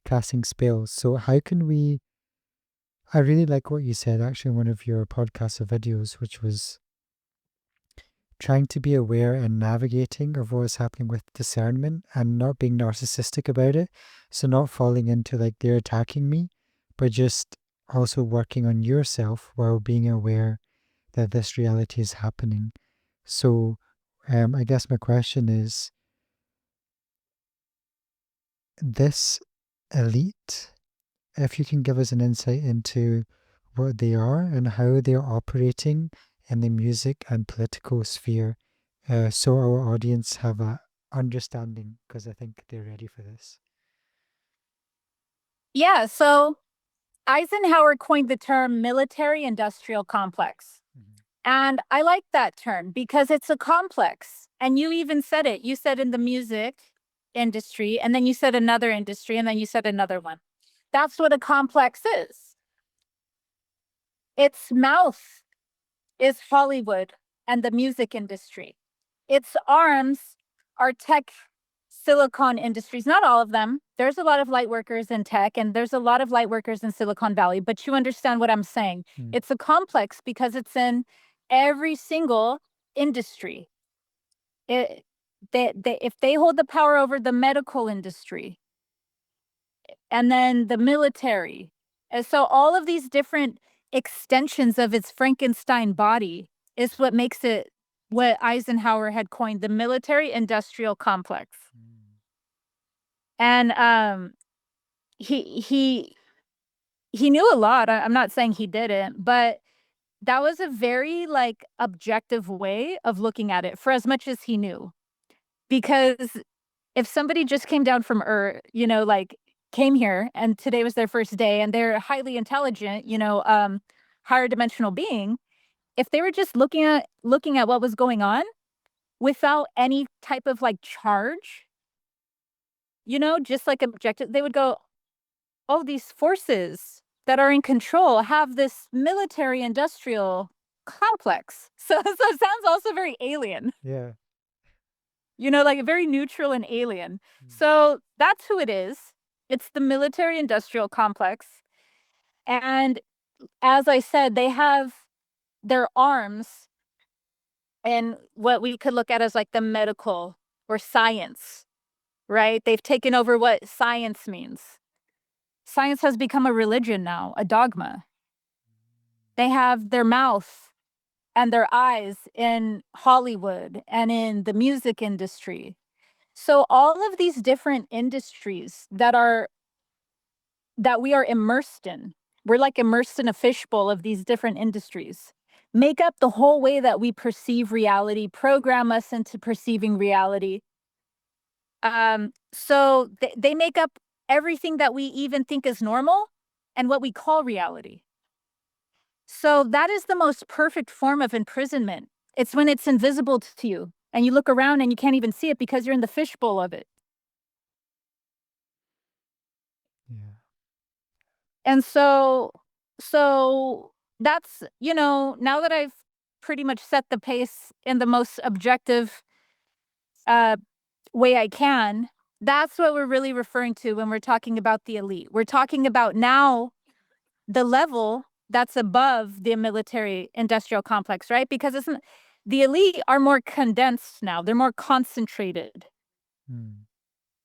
casting spells. So how can we? I really like what you said actually in one of your podcasts or videos, which was trying to be aware and navigating of what's happening with discernment and not being narcissistic about it. So not falling into like they're attacking me, but just also working on yourself while being aware that this reality is happening. So I guess my question is, this elite, if you can give us an insight into what they are and how they are operating in the music and political sphere, so our audience have a understanding, because I think they're ready for this. Yeah, so Eisenhower coined the term military industrial complex. And I like that term because it's a complex. And you even said it. You said in the music industry, and then you said another industry, and then you said another one. That's what a complex is. Its mouth is Hollywood and the music industry. Its arms are tech silicon industries, not all of them. There's a lot of light workers in tech, and there's a lot of light workers in Silicon Valley, but you understand what I'm saying. It's a complex because it's in every single industry. If they hold the power over the medical industry and then the military, and so all of these different extensions of its Frankenstein body is what makes it what Eisenhower had coined the military-industrial complex. And he knew a lot. I'm not saying he didn't, but that was a very like objective way of looking at it for as much as he knew. Because if somebody just came down from Earth, like came here and today was their first day and they're highly intelligent, higher dimensional being, if they were just looking at what was going on without any type of like charge, just like objective, they would go, oh, these forces that are in control have this military industrial complex. So it sounds also very alien, Yeah. like very neutral and alien. So that's who it is. It's the military industrial complex. And as I said, they have their arms in what we could look at as like the medical or science, right? They've taken over what science means. Science has become a religion now, a dogma. They have their mouth and their eyes in Hollywood and in the music industry. So all of these different industries that we are immersed in, we're like immersed in a fishbowl of these different industries, make up the whole way that we perceive reality, program us into perceiving reality. So they make up everything that we even think is normal and what we call reality. So that is the most perfect form of imprisonment. It's when it's invisible to you and you look around and you can't even see it because you're in the fishbowl of it. Yeah. And so that's, now that I've pretty much set the pace in the most objective way I can, that's what we're really referring to when we're talking about the elite. We're talking about now the level that's above the military industrial complex, right? Because the elite are more condensed now. They're more concentrated.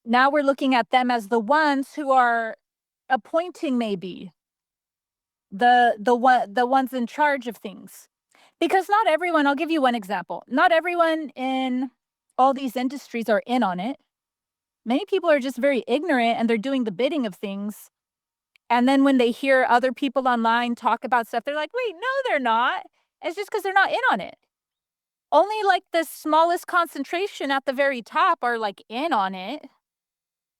Now we're looking at them as the ones who are appointing maybe the ones in charge of things. Because not everyone, I'll give you one example. Not everyone in all these industries are in on it. Many people are just very ignorant and they're doing the bidding of things. And then when they hear other people online talk about stuff, they're like, wait, no, they're not. It's just because they're not in on it. Only like the smallest concentration at the very top are like in on it.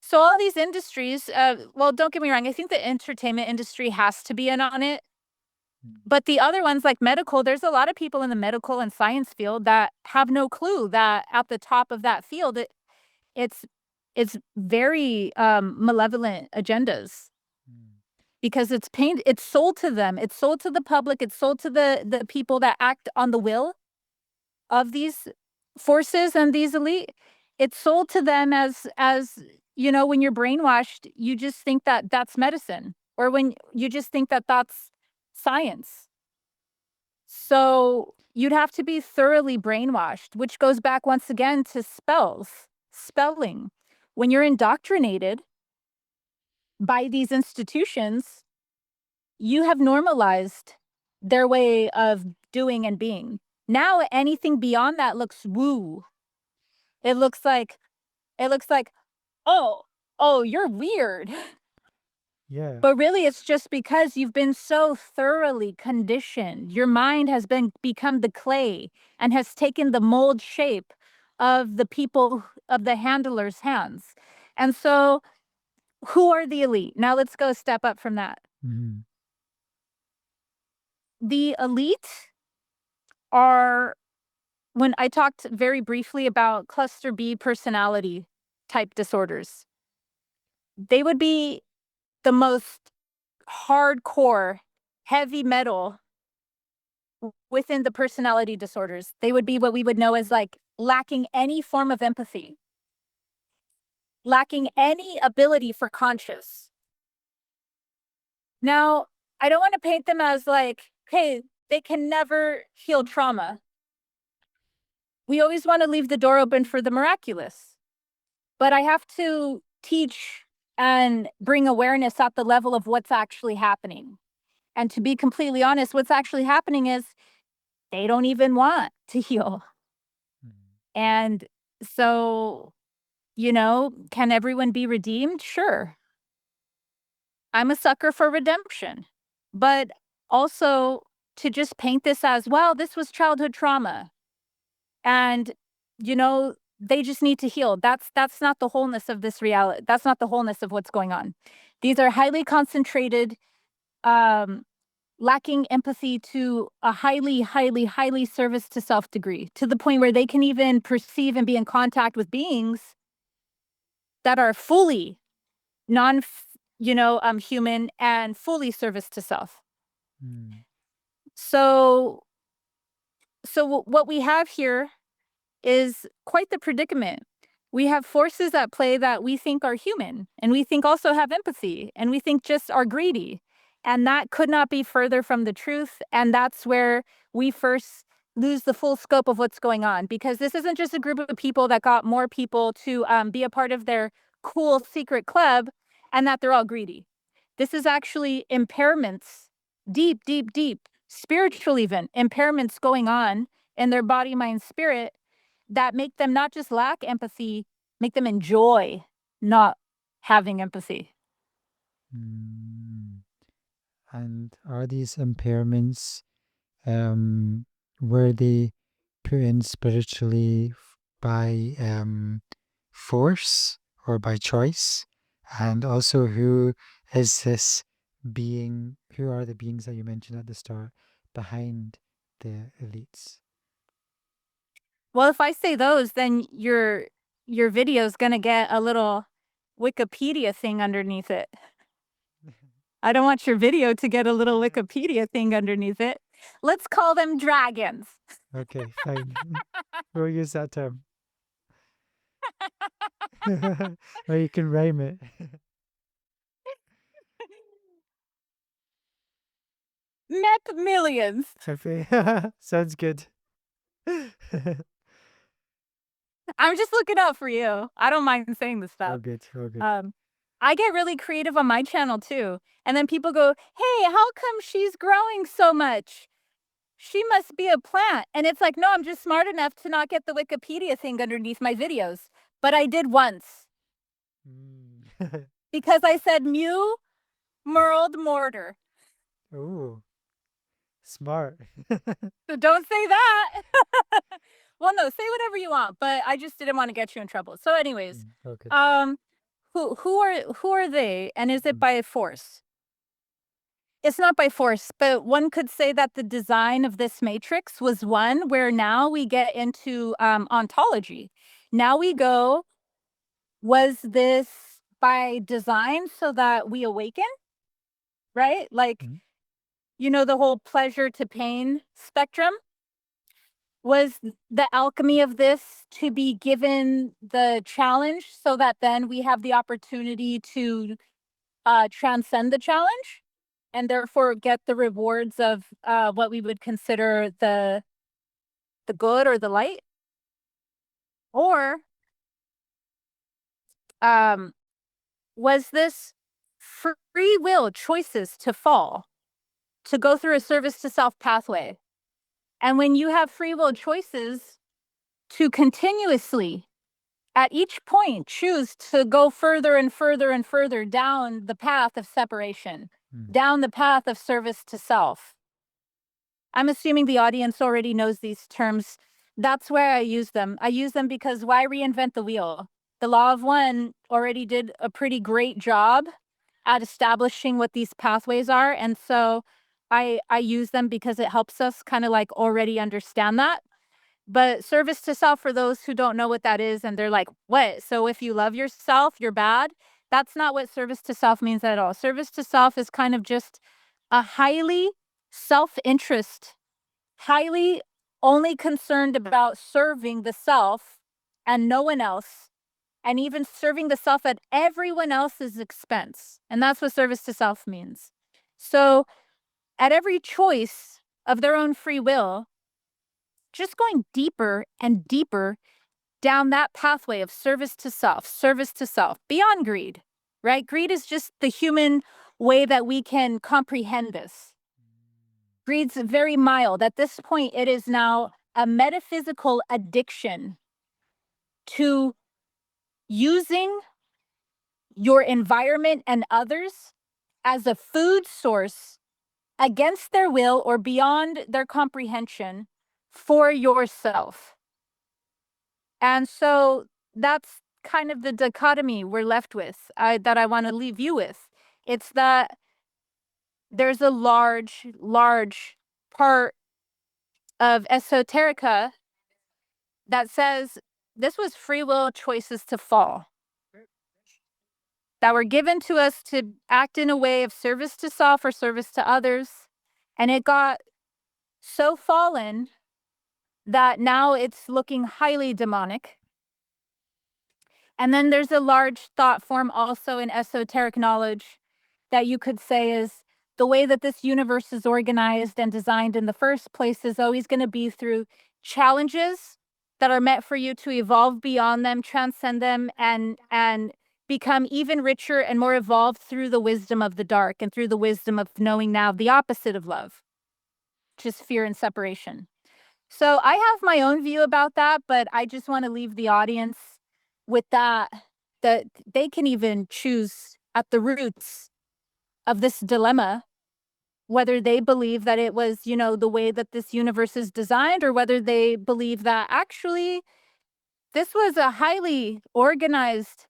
So all these industries, well, don't get me wrong. I think the entertainment industry has to be in on it. But the other ones like medical, there's a lot of people in the medical and science field that have no clue that at the top of that field, it's very malevolent agendas. Because it's sold to them. It's sold to the public. It's sold to the people that act on the will of these forces and these elite. It's sold to them as when you're brainwashed, you just think that that's medicine, or when you just think that that's science. So you'd have to be thoroughly brainwashed, which goes back once again to spelling. When you're indoctrinated by these institutions, you have normalized their way of doing and being. Now anything beyond that looks woo. It looks like, oh, you're weird. Yeah. But really it's just because you've been so thoroughly conditioned. Your mind has become the clay and has taken the mold shape of the people, of the handler's hands. And so who are the elite? Now let's go a step up from that. The elite are, when I talked very briefly about cluster B personality type disorders, they would be the most hardcore, heavy metal within the personality disorders. They would be what we would know as like lacking any form of empathy, lacking any ability for conscious. Now, I don't want to paint them as like, hey, they can never heal trauma. We always want to leave the door open for the miraculous. But I have to teach and bring awareness at the level of what's actually happening. And to be completely honest, what's actually happening is they don't even want to heal. And so, can everyone be redeemed? Sure. I'm a sucker for redemption. But also to just paint this as, well, this was childhood trauma. And, they just need to heal. That's not the wholeness of this reality. That's not the wholeness of what's going on. These are highly concentrated, lacking empathy to a highly, highly, highly service to self degree, to the point where they can even perceive and be in contact with beings that are fully human and fully service to self. So what we have here is quite the predicament. We have forces at play that we think are human, and we think also have empathy, and we think just are greedy. And that could not be further from the truth. And that's where we first lose the full scope of what's going on, because this isn't just a group of people that got more people to be a part of their cool secret club and that they're all greedy. This is actually impairments, deep, deep, deep, spiritual even impairments going on in their body, mind, spirit that make them not just lack empathy, make them enjoy not having empathy. And are these impairments, were they put in spiritually by force or by choice? And also, who is this being? Who are the beings that you mentioned at the start behind the elites? Well, if I say those, then your video is gonna get a little Wikipedia thing underneath it. I don't want your video to get a little Wikipedia thing underneath it. Let's call them dragons. Okay, fine. We'll use that term. Or you can rhyme it. Mech millions. Okay. Sounds good. I'm just looking out for you. I don't mind saying this All stuff. good, all good. I get really creative on my channel too. And then people go, hey, how come she's growing so much? She must be a plant. And it's like, no, I'm just smart enough to not get the Wikipedia thing underneath my videos. But I did once. Because I said Mew Merled Mortar. Ooh, smart. So don't say that. Well, no, say whatever you want, but I just didn't want to get you in trouble. So anyways, Okay. who are they, and is it by force? It's not by force, but one could say that the design of this matrix was one where now we get into ontology. Now we go, was this by design so that we awaken? Right? Like, the whole pleasure to pain spectrum? Was the alchemy of this to be given the challenge so that then we have the opportunity to transcend the challenge and therefore get the rewards of what we would consider the good or the light? Or was this free will choices to fall, to go through a service to self pathway? And when you have free will choices to continuously, at each point, choose to go further and further and further down the path of separation, down the path of service to self. I'm assuming the audience already knows these terms. That's where I use them. I use them because why reinvent the wheel? The Law of One already did a pretty great job at establishing what these pathways are. And so I use them because it helps us kind of like already understand that. But service to self, for those who don't know what that is, and they're like, what? So if you love yourself, you're bad? That's not what service to self means at all. Service to self is kind of just a highly self-interest, highly only concerned about serving the self and no one else, and even serving the self at everyone else's expense. And that's what service to self means. So at every choice of their own free will, just going deeper and deeper down that pathway of service to self, beyond greed, right? Greed is just the human way that we can comprehend this. breeds very mild. At this point, it is now a metaphysical addiction to using your environment and others as a food source against their will or beyond their comprehension for yourself. And so that's kind of the dichotomy we're left with, that I want to leave you with. It's that there's a large part of esoterica that says this was free will choices to fall, that were given to us to act in a way of service to self or service to others. And it got so fallen that now it's looking highly demonic. And then there's a large thought form also in esoteric knowledge that you could say is the way that this universe is organized and designed in the first place is always going to be through challenges that are meant for you to evolve beyond them, transcend them, and become even richer and more evolved through the wisdom of the dark and through the wisdom of knowing now the opposite of love, which is fear and separation. So I have my own view about that, but I just want to leave the audience with that they can even choose at the roots of this dilemma, whether they believe that it was, the way that this universe is designed, or whether they believe that actually this was a highly organized,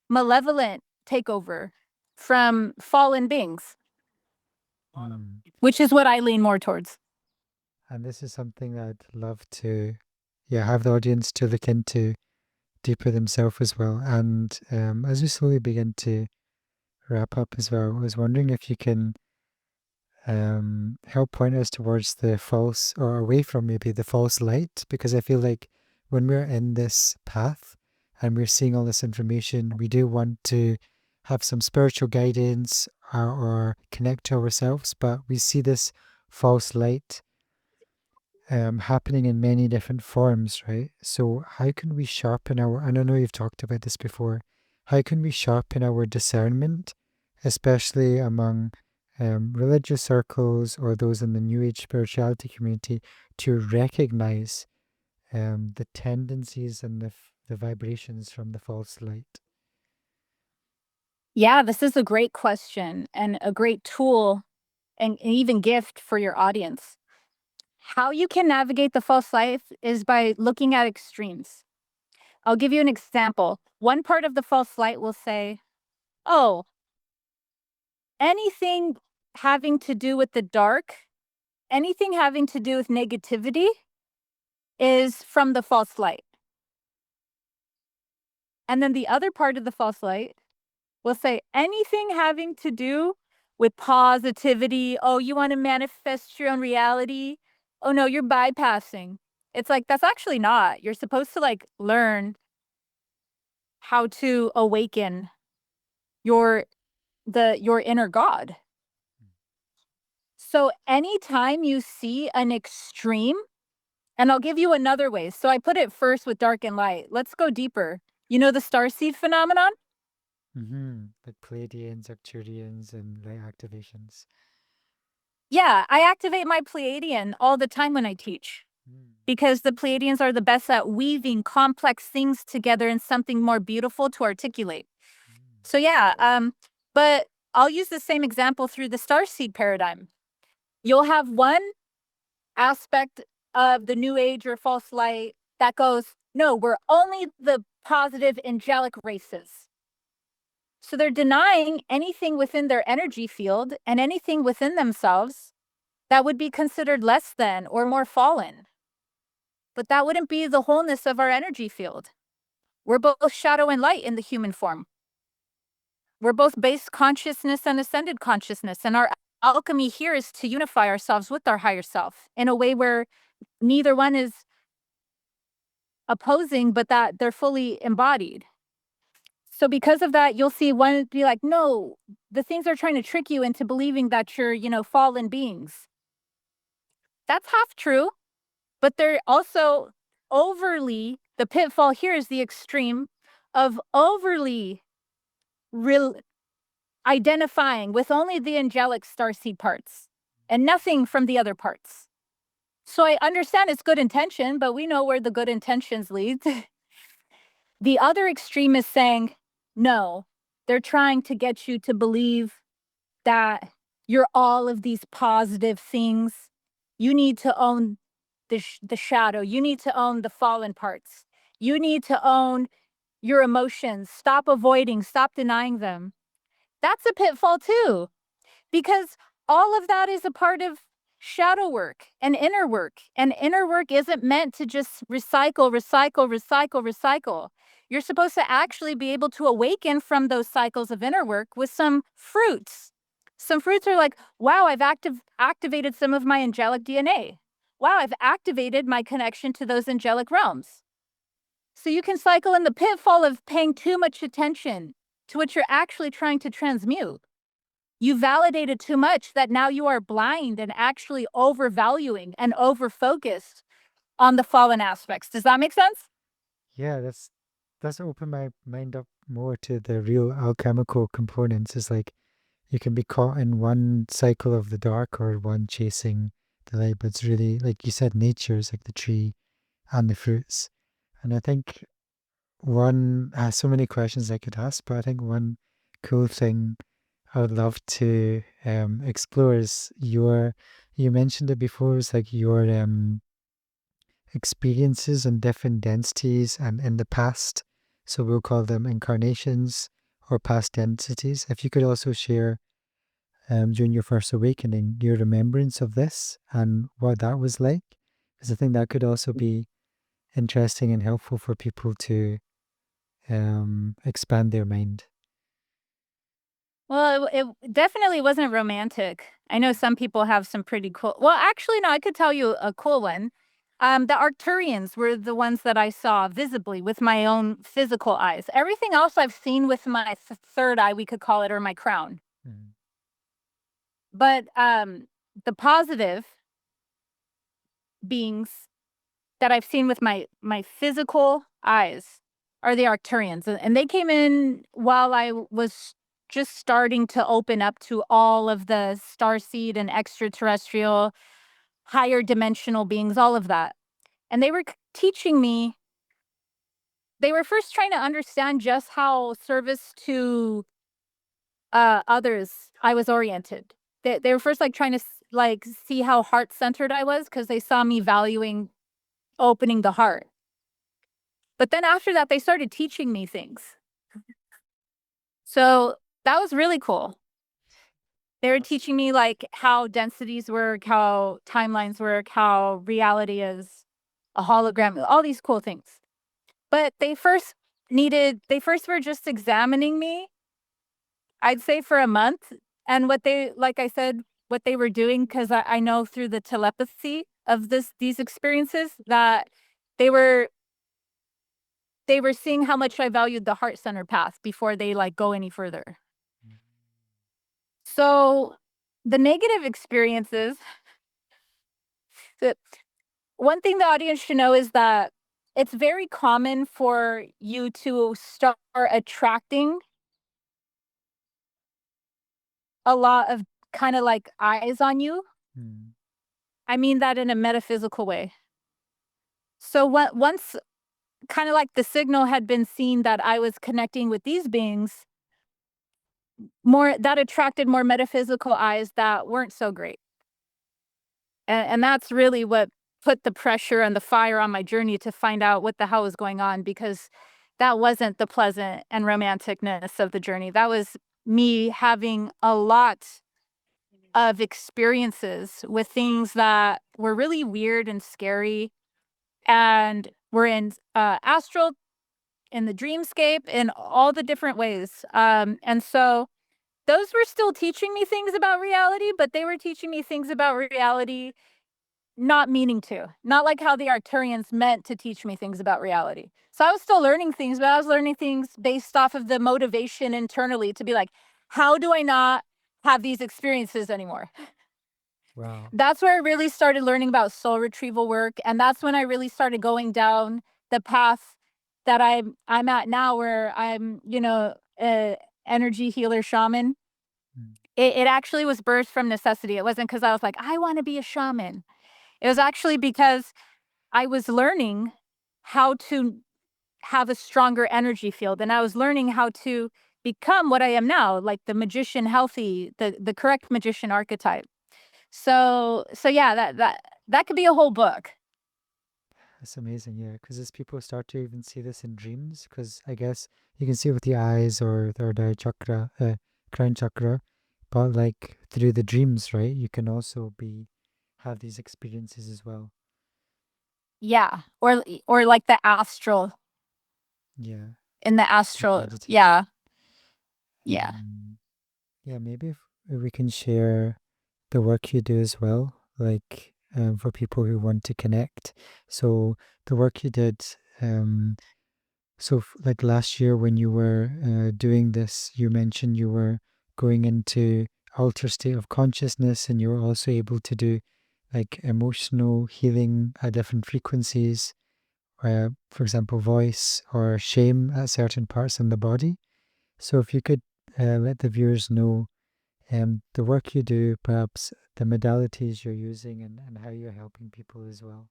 malevolent takeover from fallen beings, which is what I lean more towards. And this is something that I'd love to, have the audience to look into deeper themselves as well. And as we slowly begin to wrap up as well, I was wondering if you can help point us towards the false, or away from maybe the false light, because I feel like when we're in this path and we're seeing all this information, we do want to have some spiritual guidance or connect to ourselves, but we see this false light happening in many different forms, right? So how can we sharpen our, and I know you've talked about this before, how can we sharpen our discernment, especially among religious circles or those in the New Age spirituality community, to recognize the tendencies and the vibrations from the false light? Yeah, this is a great question and a great tool and even gift for your audience. How you can navigate the false light is by looking at extremes. I'll give you an example. One part of the false light will say, oh, anything having to do with the dark, anything having to do with negativity is from the false light. And then the other part of the false light will say anything having to do with positivity. Oh, you want to manifest your own reality? Oh no, you're bypassing. It's like, that's actually not. You're supposed to learn how to awaken your inner God. So anytime you see an extreme, and I'll give you another way. So I put it first with dark and light. Let's go deeper. You know the starseed phenomenon? Like plaedians, acturians, and light activations. Yeah, I activate my Pleiadian all the time when I teach, because the Pleiadians are the best at weaving complex things together in something more beautiful to articulate. So yeah, but I'll use the same example through the starseed paradigm. You'll have one aspect of the new age or false light that goes, no, we're only the positive angelic races. So they're denying anything within their energy field and anything within themselves that would be considered less than or more fallen. But that wouldn't be the wholeness of our energy field. We're both shadow and light in the human form. We're both base consciousness and ascended consciousness. And our alchemy here is to unify ourselves with our higher self in a way where neither one is opposing, but that they're fully embodied. So because of that, you'll see one be like, no, the things are trying to trick you into believing that you're, fallen beings. That's half true, but they're also the pitfall here is the extreme of overly identifying with only the angelic starseed parts. and nothing from the other parts. So I understand it's good intention, but we know where the good intentions lead. The other extreme is saying, no, they're trying to get you to believe that you're all of these positive things. You need to own the shadow. You need to own the fallen parts. You need to own your emotions. Stop avoiding, stop denying them. That's a pitfall too, because all of that is a part of shadow work and inner work. And inner work isn't meant to just recycle, recycle, recycle, recycle. You're supposed to actually be able to awaken from those cycles of inner work with some fruits. Some fruits are like, wow, I've activated some of my angelic DNA. Wow, I've activated my connection to those angelic realms. So you can cycle in the pitfall of paying too much attention to what you're actually trying to transmute. You validated too much that now you are blind and actually overvaluing and overfocused on the fallen aspects. Does that make sense? Yeah, that's opened my mind up more to the real alchemical components. It's like you can be caught in one cycle of the dark or one chasing the light, but it's really, like you said, nature is like the tree and the fruits. And I think one has so many questions I could ask, but I think one cool thing I would love to explore is you mentioned it before, it's like your experiences and different densities and in the past. So we'll call them incarnations or past densities. If you could also share during your first awakening your remembrance of this and what that was like, because I think that could also be interesting and helpful for people to expand their mind. Well, it definitely wasn't romantic. I know some people have some pretty cool. Well, actually, no, I could tell you a cool one. The Arcturians were the ones that I saw visibly with my own physical eyes. Everything else I've seen with my third eye, we could call it, or my crown. Mm. But the positive beings that I've seen with my physical eyes are the Arcturians, and they came in while I was just starting to open up to all of the starseed and extraterrestrial, higher dimensional beings, all of that. And they were teaching me. They were first trying to understand just how service to others I was oriented. They were first like trying to like see how heart centered I was because they saw me valuing opening the heart. But then after that, they started teaching me things. So that was really cool. They were teaching me like how densities work, how timelines work, how reality is a hologram, all these cool things. But they first were just examining me, I'd say for a month. And what they, like I said, what they were doing, because I know through the telepathy of these experiences that they were they were seeing how much I valued the heart center path before they like go any further. So the negative experiences, the one thing the audience should know is that it's very common for you to start attracting a lot of kind of like eyes on you. Mm. I mean that in a metaphysical way. So once kind of like the signal had been seen that I was connecting with these beings, more that attracted more metaphysical eyes that weren't so great. And that's really what put the pressure and the fire on my journey to find out what the hell was going on, because that wasn't the pleasant and romanticness of the journey. That was me having a lot of experiences with things that were really weird and scary and were in astral, in the dreamscape, in all the different ways. And so those were still teaching me things about reality, but they were teaching me things about reality not meaning to. Not like how the Arcturians meant to teach me things about reality. So I was still learning things, but I was learning things based off of the motivation internally to be like, how do I not have these experiences anymore? Wow. That's where I really started learning about soul retrieval work. And that's when I really started going down the path that I'm at now, where I'm, a energy healer shaman. Mm. It actually was birthed from necessity. It wasn't because I was like, I want to be a shaman. It was actually because I was learning how to have a stronger energy field, and I was learning how to become what I am now, like the magician healthy, the correct magician archetype. So yeah, that could be a whole book. That's amazing, yeah. Because as people start to even see this in dreams, because I guess you can see it with the eyes or the chakra, crown chakra, but like through the dreams, right? You can also have these experiences as well. Yeah, or like the astral Yeah, in the like astral. meditate. Yeah, yeah. Um, yeah, maybe if we can share the work you do as well, like for people who want to connect. So the work you did, um, like last year when you were doing this, you mentioned you were going into alter state of consciousness, and you were also able to do like emotional healing at different frequencies, for example, voice or shame at certain parts in the body. So if you could let the viewers know the work you do, perhaps the modalities you're using, and how you're helping people as well.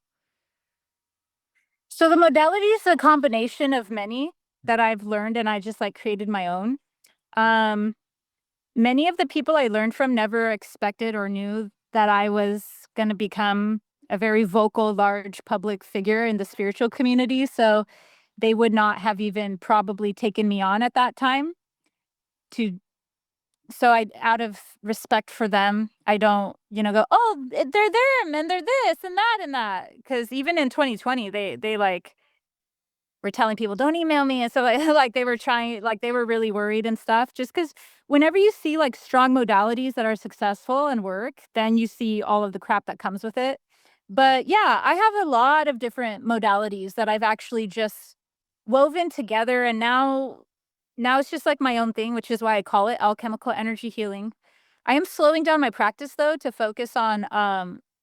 So the modality is a combination of many that I've learned, and I just like created my own. Um, Many of the people I learned from never expected or knew that I was going to become a very vocal, large public figure in the spiritual community. So they would not have even probably taken me on at that time to so I out of respect for them, I don't, go, "Oh, they're them and they're this and that." Because even in 2020, they like were telling people, "Don't email me," and so, like, they were trying like, they were really worried and stuff. Just because whenever you see, like, strong modalities that are successful and work, then you see all of the crap that comes with it. But, yeah, I have a lot of different modalities that I've actually just woven together, and now it's just, like, my own thing, which is why I call it alchemical energy healing. I am slowing down my practice, though, to focus on,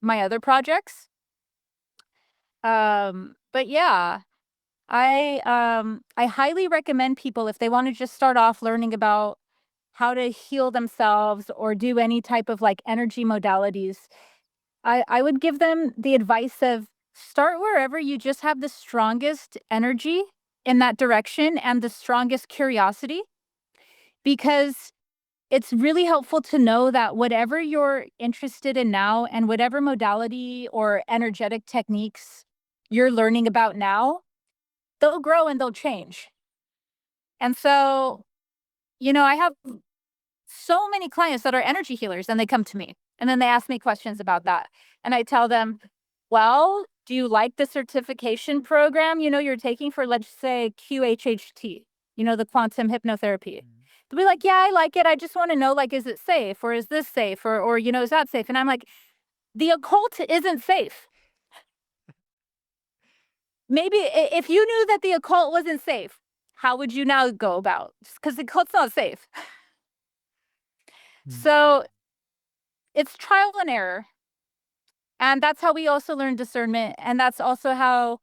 my other projects. But yeah. I highly recommend people if they want to just start off learning about how to heal themselves or do any type of like energy modalities. I would give them the advice of start wherever you just have the strongest energy in that direction and the strongest curiosity, because it's really helpful to know that whatever you're interested in now and whatever modality or energetic techniques you're learning about now, they'll grow and they'll change. And so, I have so many clients that are energy healers and they come to me and then they ask me questions about that. And I tell them, well, do you like the certification program, you're taking for, let's say, QHHT, the quantum hypnotherapy? Mm. They'll be like, yeah, I like it. I just want to know, like, is it safe or is this safe or, is that safe? And I'm like, the occult isn't safe. Maybe if you knew that the occult wasn't safe, how would you now go about? Because the occult's not safe. Mm. So it's trial and error. And that's how we also learn discernment. And that's also how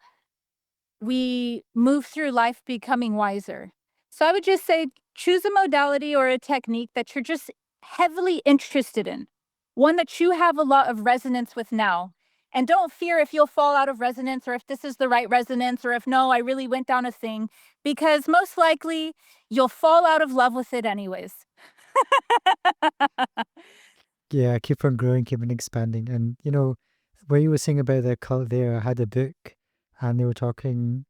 we move through life becoming wiser. So I would just say choose a modality or a technique that you're just heavily interested in, one that you have a lot of resonance with now. And don't fear if you'll fall out of resonance or if this is the right resonance or if no, I really went down a thing, because most likely you'll fall out of love with it anyways. Yeah, keep on growing, keep on expanding. And where you were saying about the cult there, I had a book and they were talking,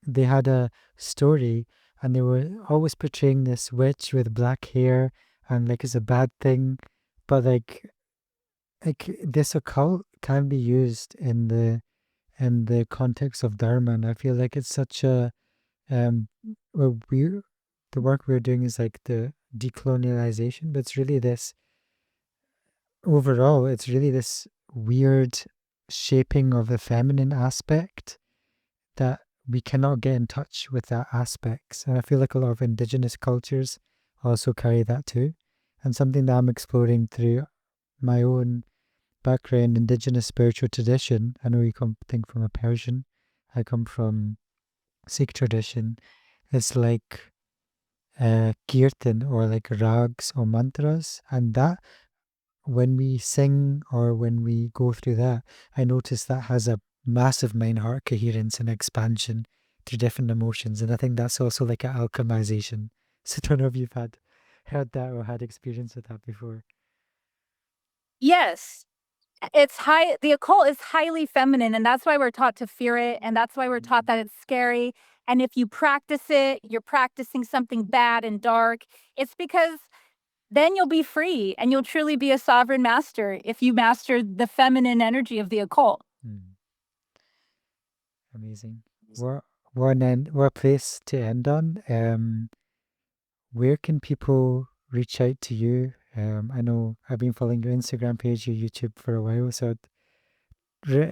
they had a story and they were always portraying this witch with black hair and like it's a bad thing. But like this occult can be used in the context of Dharma. And I feel like it's such a well the work we're doing is like the decolonialization, but it's really this overall, it's really this weird shaping of the feminine aspect that we cannot get in touch with that aspects. And I feel like a lot of indigenous cultures also carry that too. And something that I'm exploring through my own background, indigenous spiritual tradition. I know you come think from a Persian. I come from Sikh tradition. It's like kirtan or like rags or mantras, and that when we sing or when we go through that, I notice that has a massive mind heart coherence and expansion through different emotions, and I think that's also like an alchemization. So I don't know if you've heard that or had experience with that before. Yes. The occult is highly feminine, and that's why we're taught to fear it, and that's why we're taught that it's scary. And if you practice it, you're practicing something bad and dark. It's because then you'll be free and you'll truly be a sovereign master if you master the feminine energy of the occult. Amazing. We're a place to end on. Where can people reach out to you? I know I've been following your Instagram page, your YouTube for a while, so I'd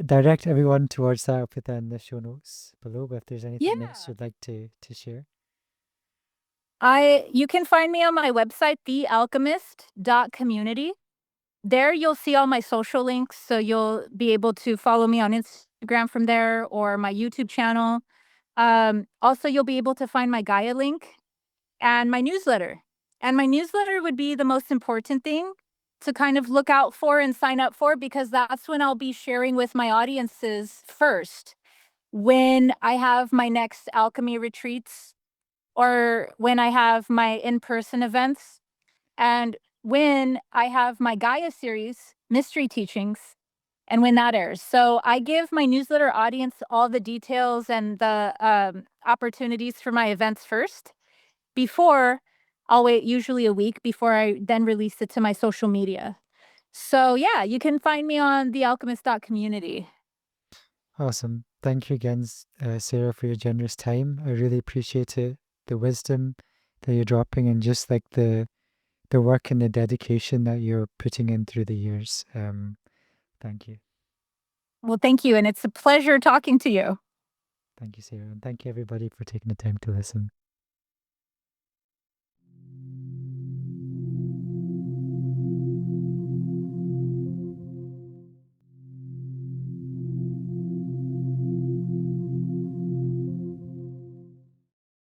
direct everyone towards that. I'll put that in the show notes below. But if there's anything else you'd like to share. You can find me on my website, thealchemist.community. There you'll see all my social links, so you'll be able to follow me on Instagram from there or my YouTube channel. Also, you'll be able to find my Gaia link and my newsletter. And my newsletter would be the most important thing to kind of look out for and sign up for, because that's when I'll be sharing with my audiences first. When I have my next alchemy retreats, or when I have my in-person events, and when I have my Gaia series, Mystery Teachings, and when that airs. So I give my newsletter audience all the details and the opportunities for my events first, before I'll wait usually a week before I then release it to my social media. So yeah, you can find me on thealchemist.community. Awesome. Thank you again, Sarah, for your generous time. I really appreciate it. The wisdom that you're dropping, and just like the work and the dedication that you're putting in through the years. Thank you. Well, thank you. And it's a pleasure talking to you. Thank you, Sarah. And thank you, everybody, for taking the time to listen.